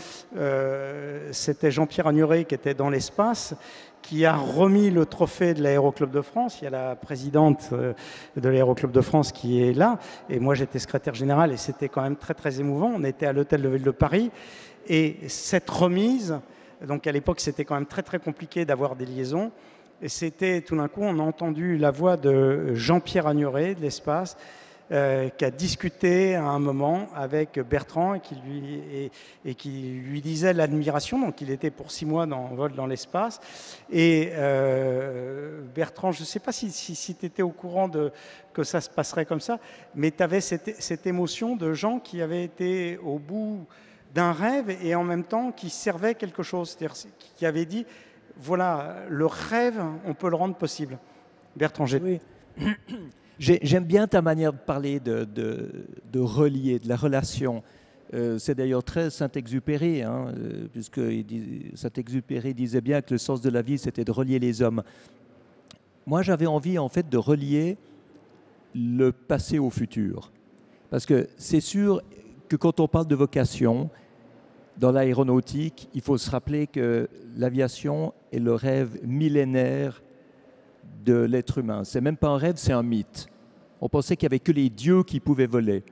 c'était Jean-Pierre Agnoret qui était dans l'espace, qui a remis le trophée de l'Aéroclub de France. Il y a la présidente de l'Aéroclub de France qui est là, et moi j'étais secrétaire général, et c'était quand même très très émouvant. On était à l'hôtel de ville de Paris, et cette remise, donc à l'époque c'était quand même très très compliqué d'avoir des liaisons, et c'était tout d'un coup, on a entendu la voix de Jean-Pierre Agnoret de l'espace, qui a discuté à un moment avec Bertrand et qui lui disait l'admiration. Donc il était pour 6 mois en vol dans l'espace. Et Bertrand, je ne sais pas si tu étais au courant que ça se passerait comme ça, mais tu avais cette émotion de gens qui avaient été au bout d'un rêve et en même temps qui servaient quelque chose, c'est-à-dire qui avaient dit, voilà, le rêve, on peut le rendre possible. Bertrand, oui. J'aime bien ta manière de parler de relier, de la relation. C'est d'ailleurs très Saint-Exupéry, hein, puisque Saint-Exupéry disait bien que le sens de la vie, c'était de relier les hommes. Moi, j'avais envie, en fait, de relier le passé au futur. Parce que c'est sûr que quand on parle de vocation, dans l'aéronautique, il faut se rappeler que l'aviation est le rêve millénaire de l'être humain. C'est même pas un rêve, c'est un mythe. On pensait qu'il n'y avait que les dieux qui pouvaient voler.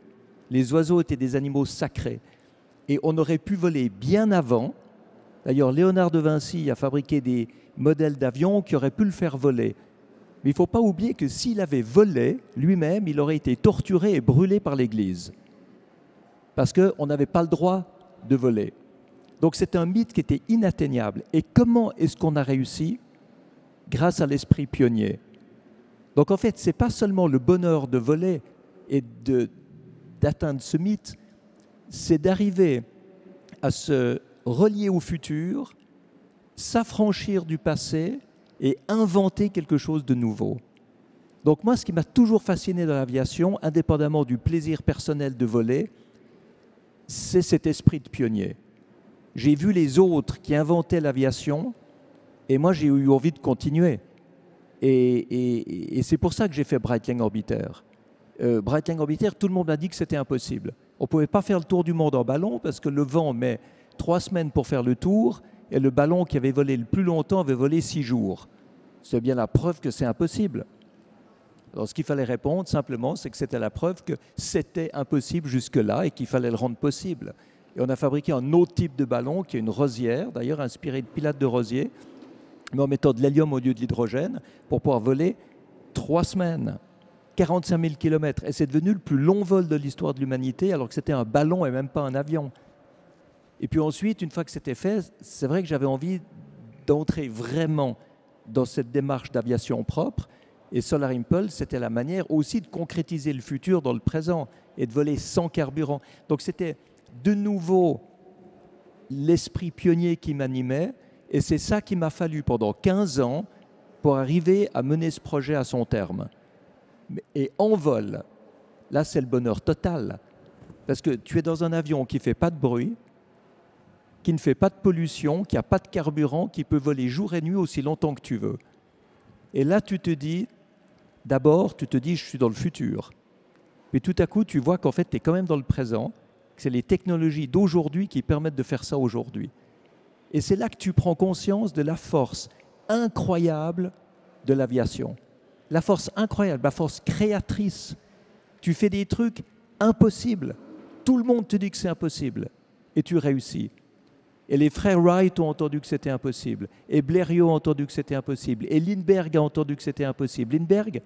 Les oiseaux étaient des animaux sacrés. Et on aurait pu voler bien avant. D'ailleurs, Léonard de Vinci a fabriqué des modèles d'avions qui auraient pu le faire voler. Mais il ne faut pas oublier que s'il avait volé lui-même, il aurait été torturé et brûlé par l'Église. Parce qu'on n'avait pas le droit de voler. Donc c'est un mythe qui était inatteignable. Et comment est-ce qu'on a réussi ? Grâce à l'esprit pionnier. Donc en fait, ce n'est pas seulement le bonheur de voler et d'atteindre ce mythe, c'est d'arriver à se relier au futur, s'affranchir du passé et inventer quelque chose de nouveau. Donc moi, ce qui m'a toujours fasciné dans l'aviation, indépendamment du plaisir personnel de voler, c'est cet esprit de pionnier. J'ai vu les autres qui inventaient l'aviation, et moi, j'ai eu envie de continuer. Et c'est pour ça que j'ai fait Breitling Orbiter. Breitling Orbiter, tout le monde m'a dit que c'était impossible. On ne pouvait pas faire le tour du monde en ballon parce que le vent met 3 semaines pour faire le tour et le ballon qui avait volé le plus longtemps avait volé 6 jours. C'est bien la preuve que c'est impossible. Alors, ce qu'il fallait répondre, simplement, c'est que c'était la preuve que c'était impossible jusque-là et qu'il fallait le rendre possible. Et on a fabriqué un autre type de ballon qui est une rosière, d'ailleurs inspiré de pilotes de rosier, mais en mettant de l'hélium au lieu de l'hydrogène, pour pouvoir voler 3 semaines, 45 000 km. Et c'est devenu le plus long vol de l'histoire de l'humanité, alors que c'était un ballon et même pas un avion. Et puis ensuite, une fois que c'était fait, c'est vrai que j'avais envie d'entrer vraiment dans cette démarche d'aviation propre. Et Solar Impulse, c'était la manière aussi de concrétiser le futur dans le présent et de voler sans carburant. Donc c'était de nouveau l'esprit pionnier qui m'animait. Et c'est ça qu'il m'a fallu pendant 15 ans pour arriver à mener ce projet à son terme. Et en vol, là, c'est le bonheur total. Parce que tu es dans un avion qui ne fait pas de bruit, qui ne fait pas de pollution, qui n'a pas de carburant, qui peut voler jour et nuit aussi longtemps que tu veux. Et là, tu te dis, d'abord, je suis dans le futur. Puis tout à coup, tu vois qu'en fait, tu es quand même dans le présent, que c'est les technologies d'aujourd'hui qui permettent de faire ça aujourd'hui. Et c'est là que tu prends conscience de la force incroyable de l'aviation. La force incroyable, la force créatrice. Tu fais des trucs impossibles. Tout le monde te dit que c'est impossible. Et tu réussis. Et les frères Wright ont entendu que c'était impossible. Et Blériot a entendu que c'était impossible. Et Lindbergh a entendu que c'était impossible. Lindbergh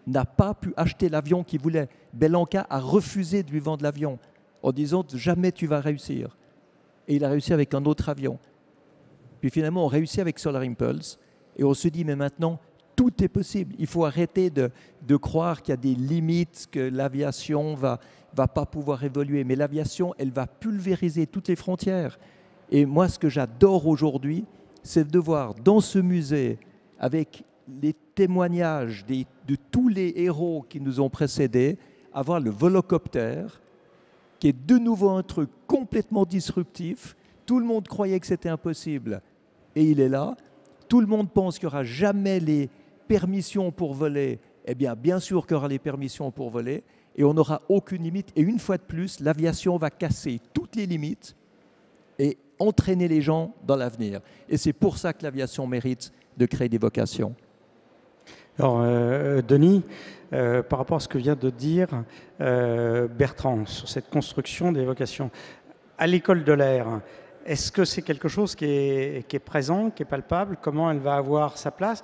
n'a pas pu acheter l'avion qu'il voulait. Bellanca a refusé de lui vendre l'avion en disant « jamais tu vas réussir ». et il a réussi avec un autre avion. Puis finalement, on réussit avec Solar Impulse et on se dit, mais maintenant, tout est possible. Il faut arrêter de croire qu'il y a des limites, que l'aviation va pas pouvoir évoluer. Mais l'aviation, elle va pulvériser toutes les frontières. Et moi, ce que j'adore aujourd'hui, c'est de voir dans ce musée, avec les témoignages de tous les héros qui nous ont précédés, avoir le volocoptère, qui est de nouveau un truc complètement disruptif. Tout le monde croyait que c'était impossible, et il est là. Tout le monde pense qu'il n'y aura jamais les permissions pour voler. Eh bien sûr qu'il y aura les permissions pour voler, et on n'aura aucune limite. Et une fois de plus, l'aviation va casser toutes les limites et entraîner les gens dans l'avenir. Et c'est pour ça que l'aviation mérite de créer des vocations. Alors, Denis, par rapport à ce que vient de dire Bertrand sur cette construction des vocations, à l'école de l'air, est-ce que c'est quelque chose qui est présent, qui est palpable? Comment elle va avoir sa place?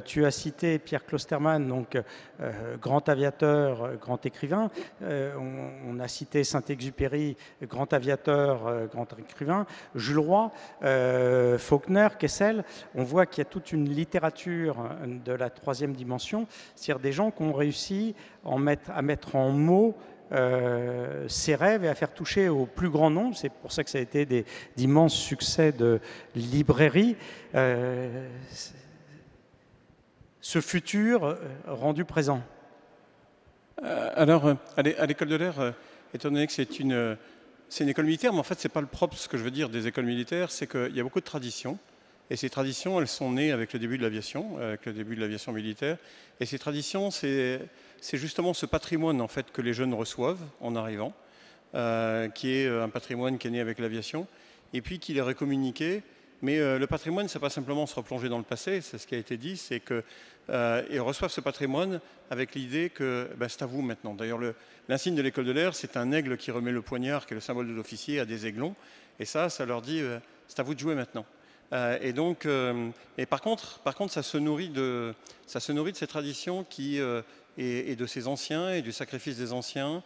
Tu as cité Pierre Klosterman, donc grand aviateur, grand écrivain. On a cité Saint-Exupéry, grand aviateur, grand écrivain. Jules Roy, Faulkner, Kessel. On voit qu'il y a toute une littérature de la troisième dimension, c'est-à-dire des gens qui ont réussi à mettre en mots ses rêves et à faire toucher au plus grand nombre. C'est pour ça que ça a été d'immenses succès de librairie. Ce futur rendu présent. Alors, à l'école de l'air, étant donné que c'est une école militaire, mais en fait, ce n'est pas le propre, ce que je veux dire, des écoles militaires, c'est qu'il y a beaucoup de traditions. Et ces traditions, elles sont nées avec le début de l'aviation, avec le début de l'aviation militaire. Et ces traditions, c'est justement ce patrimoine en fait, que les jeunes reçoivent en arrivant, qui est un patrimoine qui est né avec l'aviation, et puis qui leur est communiqué. Mais le patrimoine, ce n'est pas simplement se replonger dans le passé, c'est ce qui a été dit, c'est qu'ils reçoivent ce patrimoine avec l'idée que c'est à vous maintenant. D'ailleurs, l'insigne de l'école de l'air, c'est un aigle qui remet le poignard, qui est le symbole de l'officier, à des aiglons. Et ça leur dit, c'est à vous de jouer maintenant. Et donc, par contre, ça se nourrit de ces traditions et de ces anciens et du sacrifice des anciens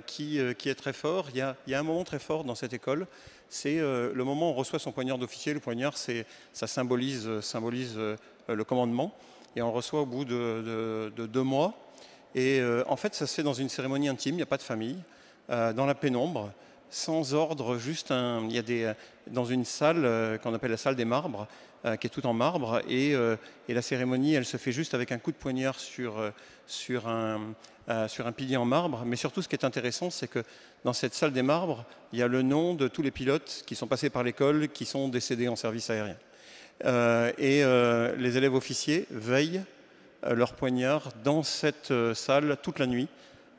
qui est très fort. Il y a un moment très fort dans cette école, c'est le moment où on reçoit son poignard d'officier. Le poignard, ça symbolise le commandement, et on le reçoit au bout de 2 mois. Et en fait, ça se fait dans une cérémonie intime, il n'y a pas de famille, dans la pénombre, sans ordre, juste il y a dans une salle qu'on appelle la salle des marbres, qui est tout en marbre, et la cérémonie, elle se fait juste avec un coup de poignard sur un pilier en marbre. Mais surtout, ce qui est intéressant, c'est que dans cette salle des marbres, il y a le nom de tous les pilotes qui sont passés par l'école, qui sont décédés en service aérien. Et les élèves officiers veillent leur poignard dans cette salle toute la nuit,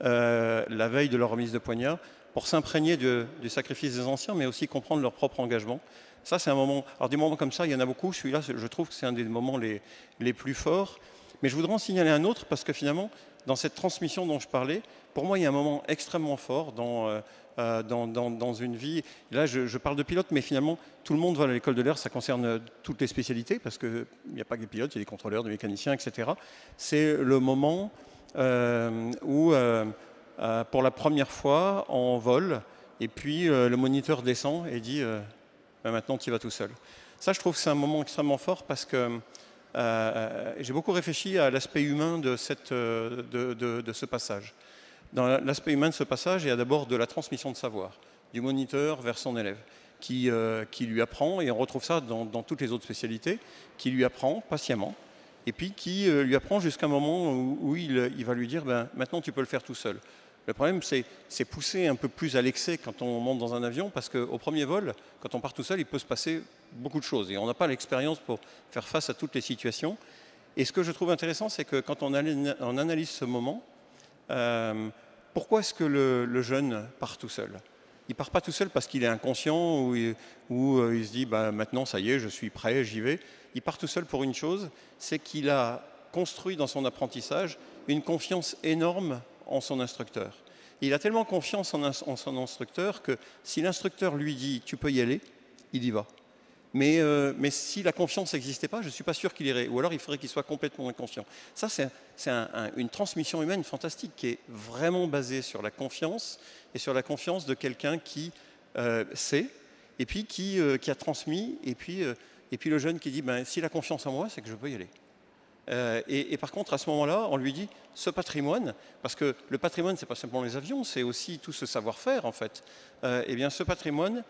la veille de leur remise de poignard, pour s'imprégner du sacrifice des anciens, mais aussi comprendre leur propre engagement. Ça, c'est un moment... Alors, des moments comme ça, il y en a beaucoup. Celui-là, je trouve que c'est un des moments les plus forts. Mais je voudrais en signaler un autre, parce que finalement, dans cette transmission dont je parlais, pour moi, il y a un moment extrêmement fort dans une vie. Et là, je parle de pilote, mais finalement, tout le monde va à l'école de l'air. Ça concerne toutes les spécialités, parce qu'il n'y a pas que des pilotes, il y a des contrôleurs, des mécaniciens, etc. C'est le moment où... pour la première fois en vol, et puis le moniteur descend et dit maintenant tu y vas tout seul. Ça, je trouve que c'est un moment extrêmement fort, parce que j'ai beaucoup réfléchi à l'aspect humain de ce passage. Dans l'aspect humain de ce passage, il y a d'abord de la transmission de savoir, du moniteur vers son élève, qui lui apprend, et on retrouve ça dans toutes les autres spécialités, qui lui apprend patiemment, et puis qui lui apprend jusqu'à un moment où il va lui dire maintenant tu peux le faire tout seul. Le problème, c'est pousser un peu plus à l'excès quand on monte dans un avion, parce qu'au premier vol, quand on part tout seul, il peut se passer beaucoup de choses. Et on n'a pas l'expérience pour faire face à toutes les situations. Et ce que je trouve intéressant, c'est que quand on analyse ce moment, pourquoi est-ce que le jeune part tout seul? Il ne part pas tout seul parce qu'il est inconscient, ou il se dit maintenant, ça y est, je suis prêt, j'y vais. Il part tout seul pour une chose, c'est qu'il a construit dans son apprentissage une confiance énorme en son instructeur. Il a tellement confiance en son instructeur que si l'instructeur lui dit « tu peux y aller », il y va. Mais si la confiance n'existait pas, je ne suis pas sûr qu'il irait. Ou alors il faudrait qu'il soit complètement inconscient. Ça, c'est une transmission humaine fantastique qui est vraiment basée sur la confiance, et sur la confiance de quelqu'un qui sait, et puis qui a transmis, et puis le jeune qui dit, ben, s'il a confiance en moi, c'est que je peux y aller. Et par contre, à ce moment-là, on lui dit, ce patrimoine, parce que le patrimoine, c'est pas simplement les avions, c'est aussi tout ce savoir-faire, en fait. Eh bien, ce patrimoine,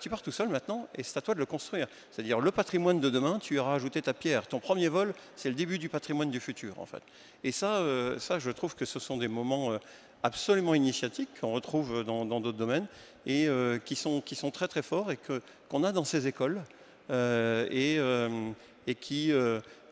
tu pars tout seul maintenant, et c'est à toi de le construire. C'est-à-dire, le patrimoine de demain, tu y auras ajouté ta pierre. Ton premier vol, c'est le début du patrimoine du futur, en fait. Et ça, je trouve que ce sont des moments absolument initiatiques qu'on retrouve dans d'autres domaines, et qui sont très très forts, et qu'on a dans ces écoles, et qui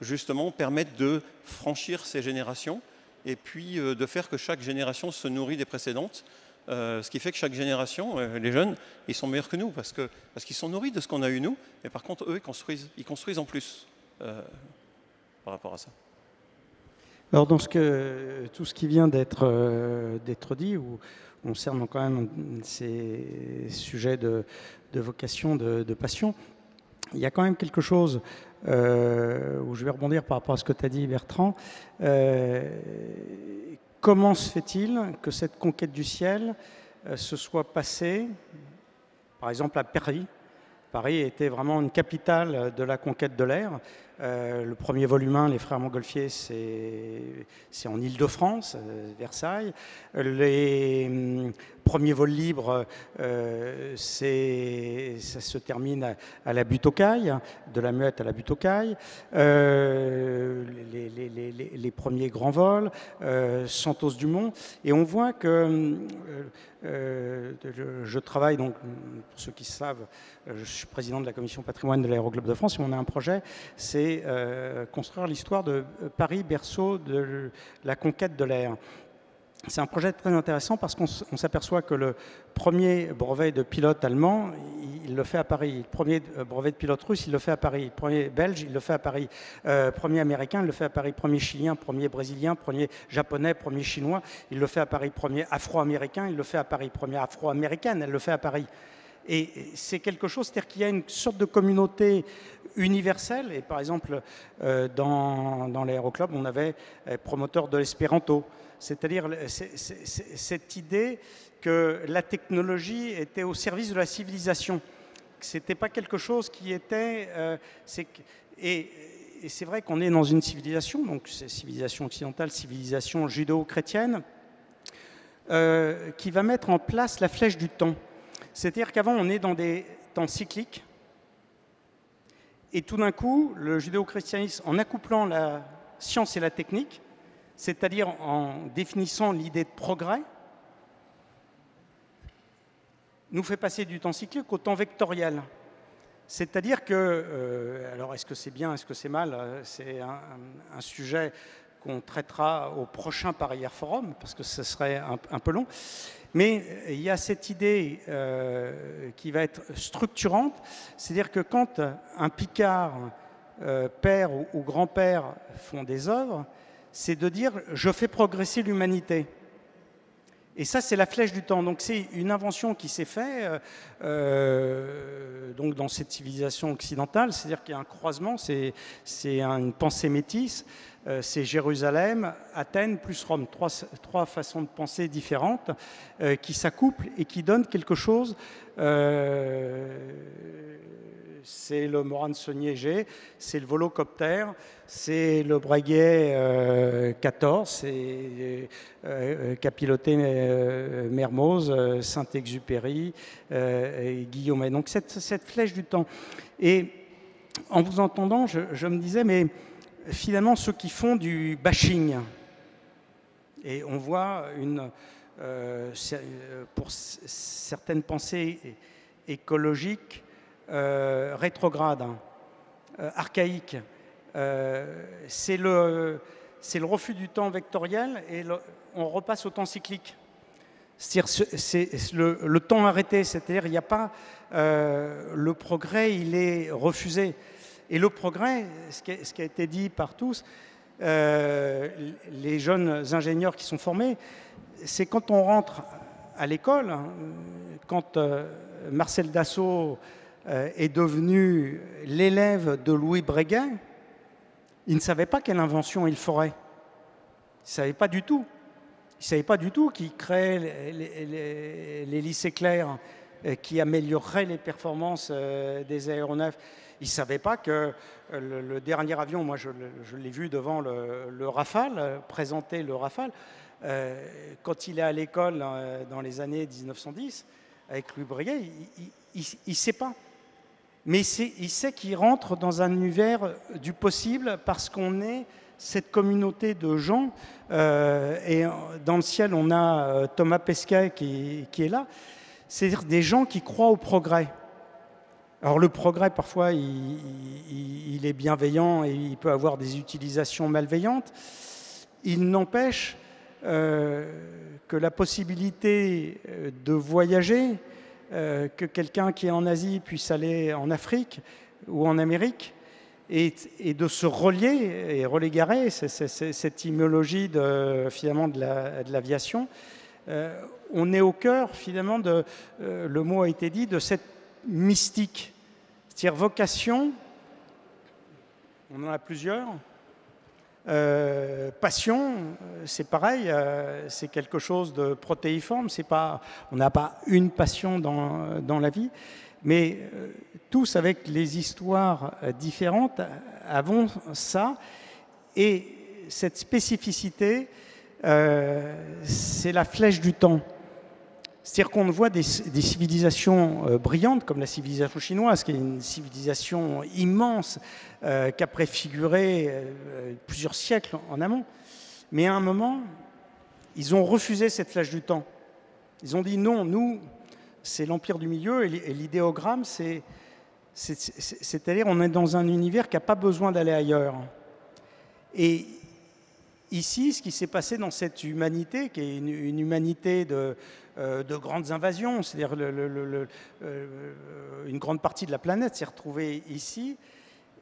justement permettent de franchir ces générations et puis de faire que chaque génération se nourrit des précédentes. Ce qui fait que chaque génération, les jeunes, ils sont meilleurs que nous parce qu'ils sont nourris de ce qu'on a eu nous, mais par contre, eux, ils construisent en plus par rapport à ça. Alors, dans tout ce qui vient d'être dit, ou concernant quand même ces sujets de vocation, de passion, il y a quand même quelque chose où je vais rebondir par rapport à ce que tu as dit, Bertrand. Comment se fait-il que cette conquête du ciel se soit passée, par exemple, à Paris? Paris était vraiment une capitale de la conquête de l'air. Le premier vol humain, les frères Montgolfier, c'est en Île-de-France, Versailles. Les premiers vols libres, ça se termine à la butte aux Cailles, de la Muette à la butte aux Cailles. Les premiers grands vols, Santos Dumont. Et on voit que je travaille, donc, pour ceux qui savent, je suis président de la commission patrimoine de l'Aéroclub de France, et on a un projet, c'est construire l'histoire de Paris, berceau de la conquête de l'air. C'est un projet très intéressant parce qu'on s'aperçoit que le premier brevet de pilote allemand, il le fait à Paris. Le premier brevet de pilote russe, il le fait à Paris. Le premier belge, il le fait à Paris. Premier américain, il le fait à Paris. Premier chilien, premier brésilien, premier japonais, premier chinois, il le fait à Paris. Premier afro-américain, il le fait à Paris. Première afro-américaine, elle le fait à Paris. Et c'est quelque chose, c'est-à-dire qu'il y a une sorte de communauté universelle. Et par exemple, dans l'aéroclub, on avait promoteur de l'espéranto. C'est-à-dire cette idée que la technologie était au service de la civilisation. Ce n'était pas quelque chose qui était... et c'est vrai qu'on est dans une civilisation, donc c'est civilisation occidentale, civilisation judéo-chrétienne, qui va mettre en place la flèche du temps. C'est-à-dire qu'avant, on est dans des temps cycliques, et tout d'un coup, le judéo-christianisme, en accouplant la science et la technique, c'est-à-dire en définissant l'idée de progrès, nous fait passer du temps cyclique au temps vectoriel. C'est-à-dire que, alors est-ce que c'est bien, est-ce que c'est mal, c'est un sujet qu'on traitera au prochain Paris Air Forum, parce que ce serait un peu long. Mais il y a cette idée qui va être structurante, c'est-à-dire que quand un Picard, père ou grand-père font des œuvres, c'est de dire « je fais progresser l'humanité ». Et ça, c'est la flèche du temps. Donc c'est une invention qui s'est faite donc dans cette civilisation occidentale, c'est-à-dire qu'il y a un croisement, c'est une pensée métisse, c'est Jérusalem, Athènes plus Rome, trois façons de penser différentes qui s'accouplent et qui donnent quelque chose. C'est le Morane-Saunier-G, c'est le volocoptère, c'est le Breguet 14, qu'a piloté Mermoz, Saint-Exupéry, Guillaumet. Donc cette flèche du temps. Et en vous entendant, je me disais, mais finalement, ceux qui font du bashing, et on voit pour certaines pensées écologiques, rétrograde, archaïque. C'est le refus du temps vectoriel et on repasse au temps cyclique. C'est le temps arrêté, c'est-à-dire il n'y a pas... le progrès, il est refusé. Et le progrès, ce qui a été dit par tous, les jeunes ingénieurs qui sont formés, c'est quand on rentre à l'école, quand Marcel Dassault est devenu l'élève de Louis Breguet, il ne savait pas quelle invention il ferait. Il ne savait pas du tout. Il ne savait pas du tout qu'il créait les lycées clairs. qui améliorerait les performances des aéronefs. Ils ne savaient pas que le dernier avion, moi je l'ai vu devant le Rafale, présenter le Rafale, quand il est à l'école dans les années 1910, avec Louis Breguet, il ne sait pas. Mais il sait qu'il rentre dans un univers du possible parce qu'on est cette communauté de gens. Et dans le ciel, on a Thomas Pesquet qui est là. C'est-à-dire des gens qui croient au progrès. Alors le progrès, parfois, il est bienveillant et il peut avoir des utilisations malveillantes. Il n'empêche que la possibilité de voyager, que quelqu'un qui est en Asie puisse aller en Afrique ou en Amérique et de se relier et relégarer, cette immunologie finalement de l'aviation. On est au cœur finalement le mot a été dit, de cette mystique, c'est-à-dire vocation, on en a plusieurs. Passion, c'est pareil, c'est quelque chose de protéiforme, on n'a pas une passion dans la vie, mais tous avec les histoires différentes avons ça, et cette spécificité, c'est la flèche du temps. C'est-à-dire qu'on voit des civilisations brillantes, comme la civilisation chinoise, qui est une civilisation immense, qui a préfiguré plusieurs siècles en amont. Mais à un moment, ils ont refusé cette flèche du temps. Ils ont dit non, nous, c'est l'empire du milieu, et l'idéogramme, c'est-à-dire on est dans un univers qui n'a pas besoin d'aller ailleurs. Et ici, ce qui s'est passé dans cette humanité, qui est une humanité de grandes invasions, c'est-à-dire une grande partie de la planète s'est retrouvée ici,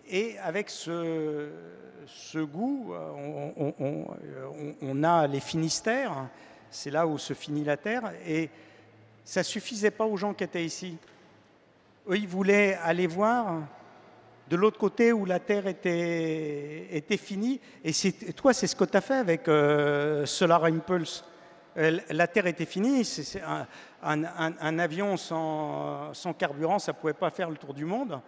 et avec ce goût, on a les Finistères, c'est là où se finit la Terre, et ça ne suffisait pas aux gens qui étaient ici. Eux, ils voulaient aller voir de l'autre côté où la Terre était finie, et toi, c'est ce que tu as fait avec Solar Impulse. La Terre était finie, c'est un avion sans carburant, ça ne pouvait pas faire le tour du monde.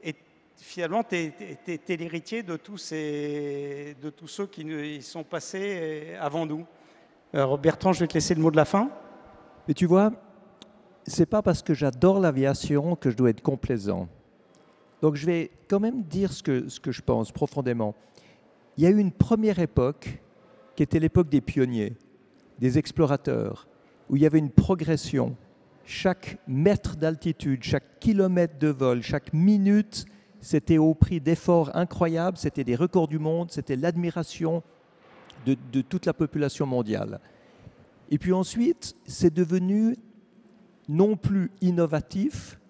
Et finalement, tu es l'héritier de tous ceux qui y sont passés avant nous. Alors, Bertrand, je vais te laisser le mot de la fin. Mais tu vois, c'est pas parce que j'adore l'aviation que je dois être complaisant. Donc je vais quand même dire ce que je pense profondément. Il y a eu une première époque qui était l'époque des pionniers, des explorateurs, où il y avait une progression. Chaque mètre d'altitude, chaque kilomètre de vol, chaque minute, c'était au prix d'efforts incroyables, c'était des records du monde, c'était l'admiration de toute la population mondiale. Et puis ensuite, c'est devenu non plus innovatif,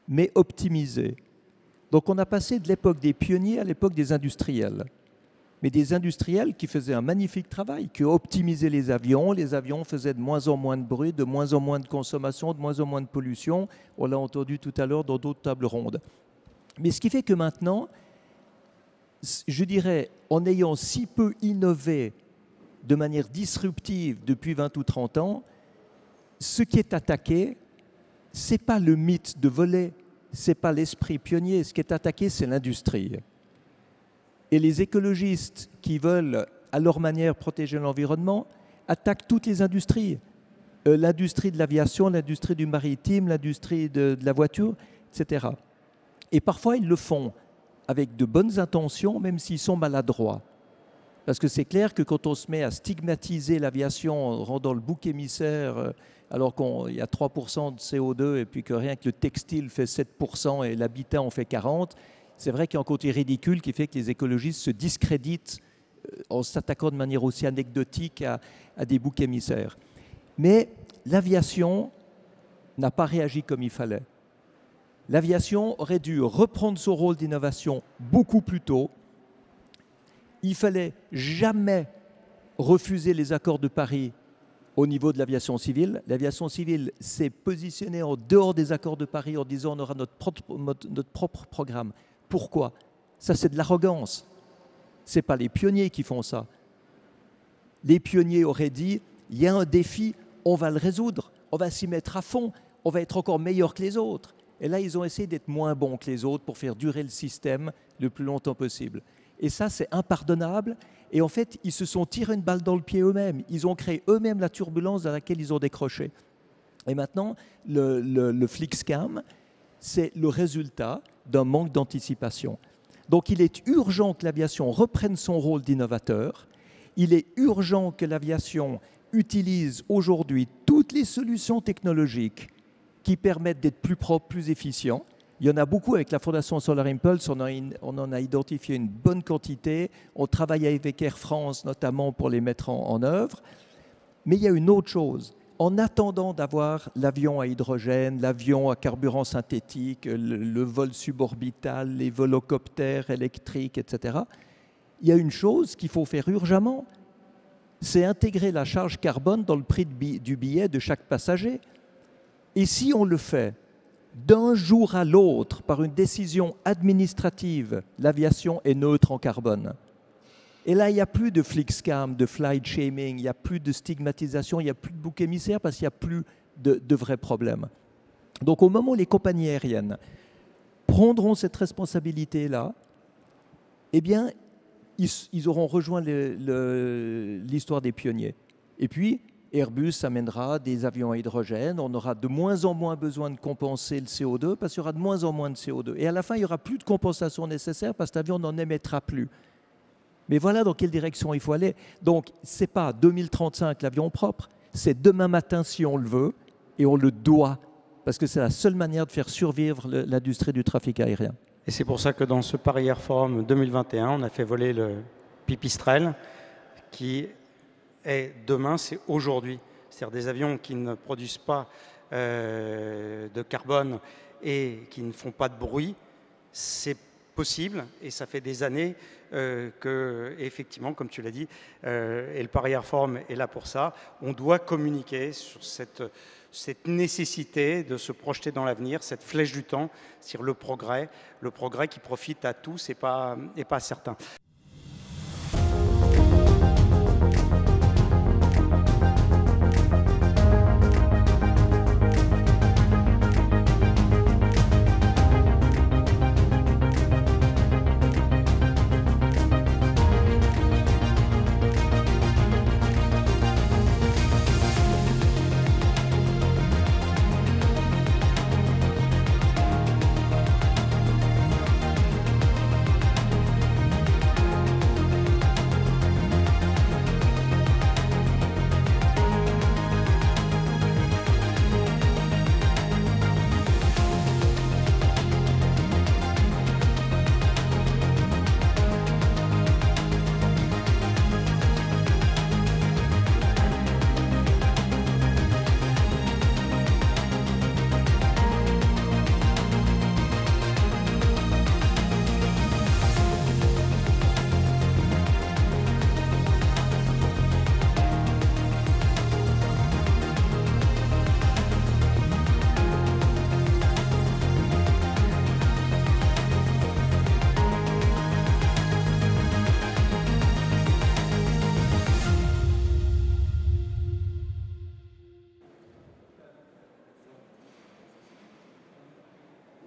mais optimisé. Donc on a passé de l'époque des pionniers à l'époque des industriels. Mais des industriels qui faisaient un magnifique travail, qui optimisaient les avions faisaient de moins en moins de bruit, de moins en moins de consommation, de moins en moins de pollution. On l'a entendu tout à l'heure dans d'autres tables rondes. Mais ce qui fait que maintenant, je dirais, en ayant si peu innové de manière disruptive depuis 20 ou 30 ans, ce qui est attaqué, ce n'est pas le mythe de voler, ce n'est pas l'esprit pionnier. Ce qui est attaqué, c'est l'industrie. Et les écologistes qui veulent, à leur manière, protéger l'environnement, attaquent toutes les industries. L'industrie de l'aviation, l'industrie du maritime, l'industrie de la voiture, etc. Et parfois, ils le font avec de bonnes intentions, même s'ils sont maladroits. Parce que c'est clair que quand on se met à stigmatiser l'aviation en rendant le bouc émissaire, alors qu'il y a 3% de CO2 et puis que rien que le textile fait 7% et l'habitat en fait 40%, c'est vrai qu'il y a un côté ridicule qui fait que les écologistes se discréditent en s'attaquant de manière aussi anecdotique à des boucs émissaires. Mais l'aviation n'a pas réagi comme il fallait. L'aviation aurait dû reprendre son rôle d'innovation beaucoup plus tôt. Il fallait jamais refuser les accords de Paris au niveau de l'aviation civile. L'aviation civile s'est positionnée en dehors des accords de Paris en disant on aura notre propre programme. Pourquoi? Ça, c'est de l'arrogance. Ce n'est pas les pionniers qui font ça. Les pionniers auraient dit il y a un défi, on va le résoudre, on va s'y mettre à fond, on va être encore meilleur que les autres. Et là, ils ont essayé d'être moins bons que les autres pour faire durer le système le plus longtemps possible. Et ça, c'est impardonnable. Et en fait, ils se sont tirés une balle dans le pied eux-mêmes. Ils ont créé eux-mêmes la turbulence dans laquelle ils ont décroché. Et maintenant, le FlixCam, c'est le résultat d'un manque d'anticipation. Donc, il est urgent que l'aviation reprenne son rôle d'innovateur. Il est urgent que l'aviation utilise aujourd'hui toutes les solutions technologiques qui permettent d'être plus propre, plus efficient. Il y en a beaucoup avec la Fondation Solar Impulse, on en a identifié une bonne quantité. On travaille avec Air France notamment pour les mettre en œuvre. Mais il y a une autre chose. En attendant d'avoir l'avion à hydrogène, l'avion à carburant synthétique, le vol suborbital, les volocoptères électriques, etc., il y a une chose qu'il faut faire urgemment, c'est intégrer la charge carbone dans le prix du billet de chaque passager. Et si on le fait d'un jour à l'autre par une décision administrative, l'aviation est neutre en carbone. Et là, il n'y a plus de FlixCam, de flight shaming, il n'y a plus de stigmatisation, il n'y a plus de bouc émissaire parce qu'il n'y a plus de vrais problèmes. Donc au moment où les compagnies aériennes prendront cette responsabilité-là, eh bien, ils auront rejoint l'histoire des pionniers. Et puis, Airbus amènera des avions à hydrogène, on aura de moins en moins besoin de compenser le CO2 parce qu'il y aura de moins en moins de CO2. Et à la fin, il n'y aura plus de compensation nécessaire parce que l'avion n'en émettra plus. Mais voilà dans quelle direction il faut aller. Donc, ce n'est pas 2035 l'avion propre, c'est demain matin si on le veut, et on le doit, parce que c'est la seule manière de faire survivre l'industrie du trafic aérien. Et c'est pour ça que dans ce Paris Air Forum 2021, on a fait voler le Pipistrel, qui est demain, c'est aujourd'hui. C'est-à-dire des avions qui ne produisent pas de carbone et qui ne font pas de bruit. C'est possible, et ça fait des années que, effectivement, comme tu l'as dit, et le Paris Air Forum est là pour ça, on doit communiquer sur cette nécessité de se projeter dans l'avenir, cette flèche du temps, sur le progrès qui profite à tous et pas à certains.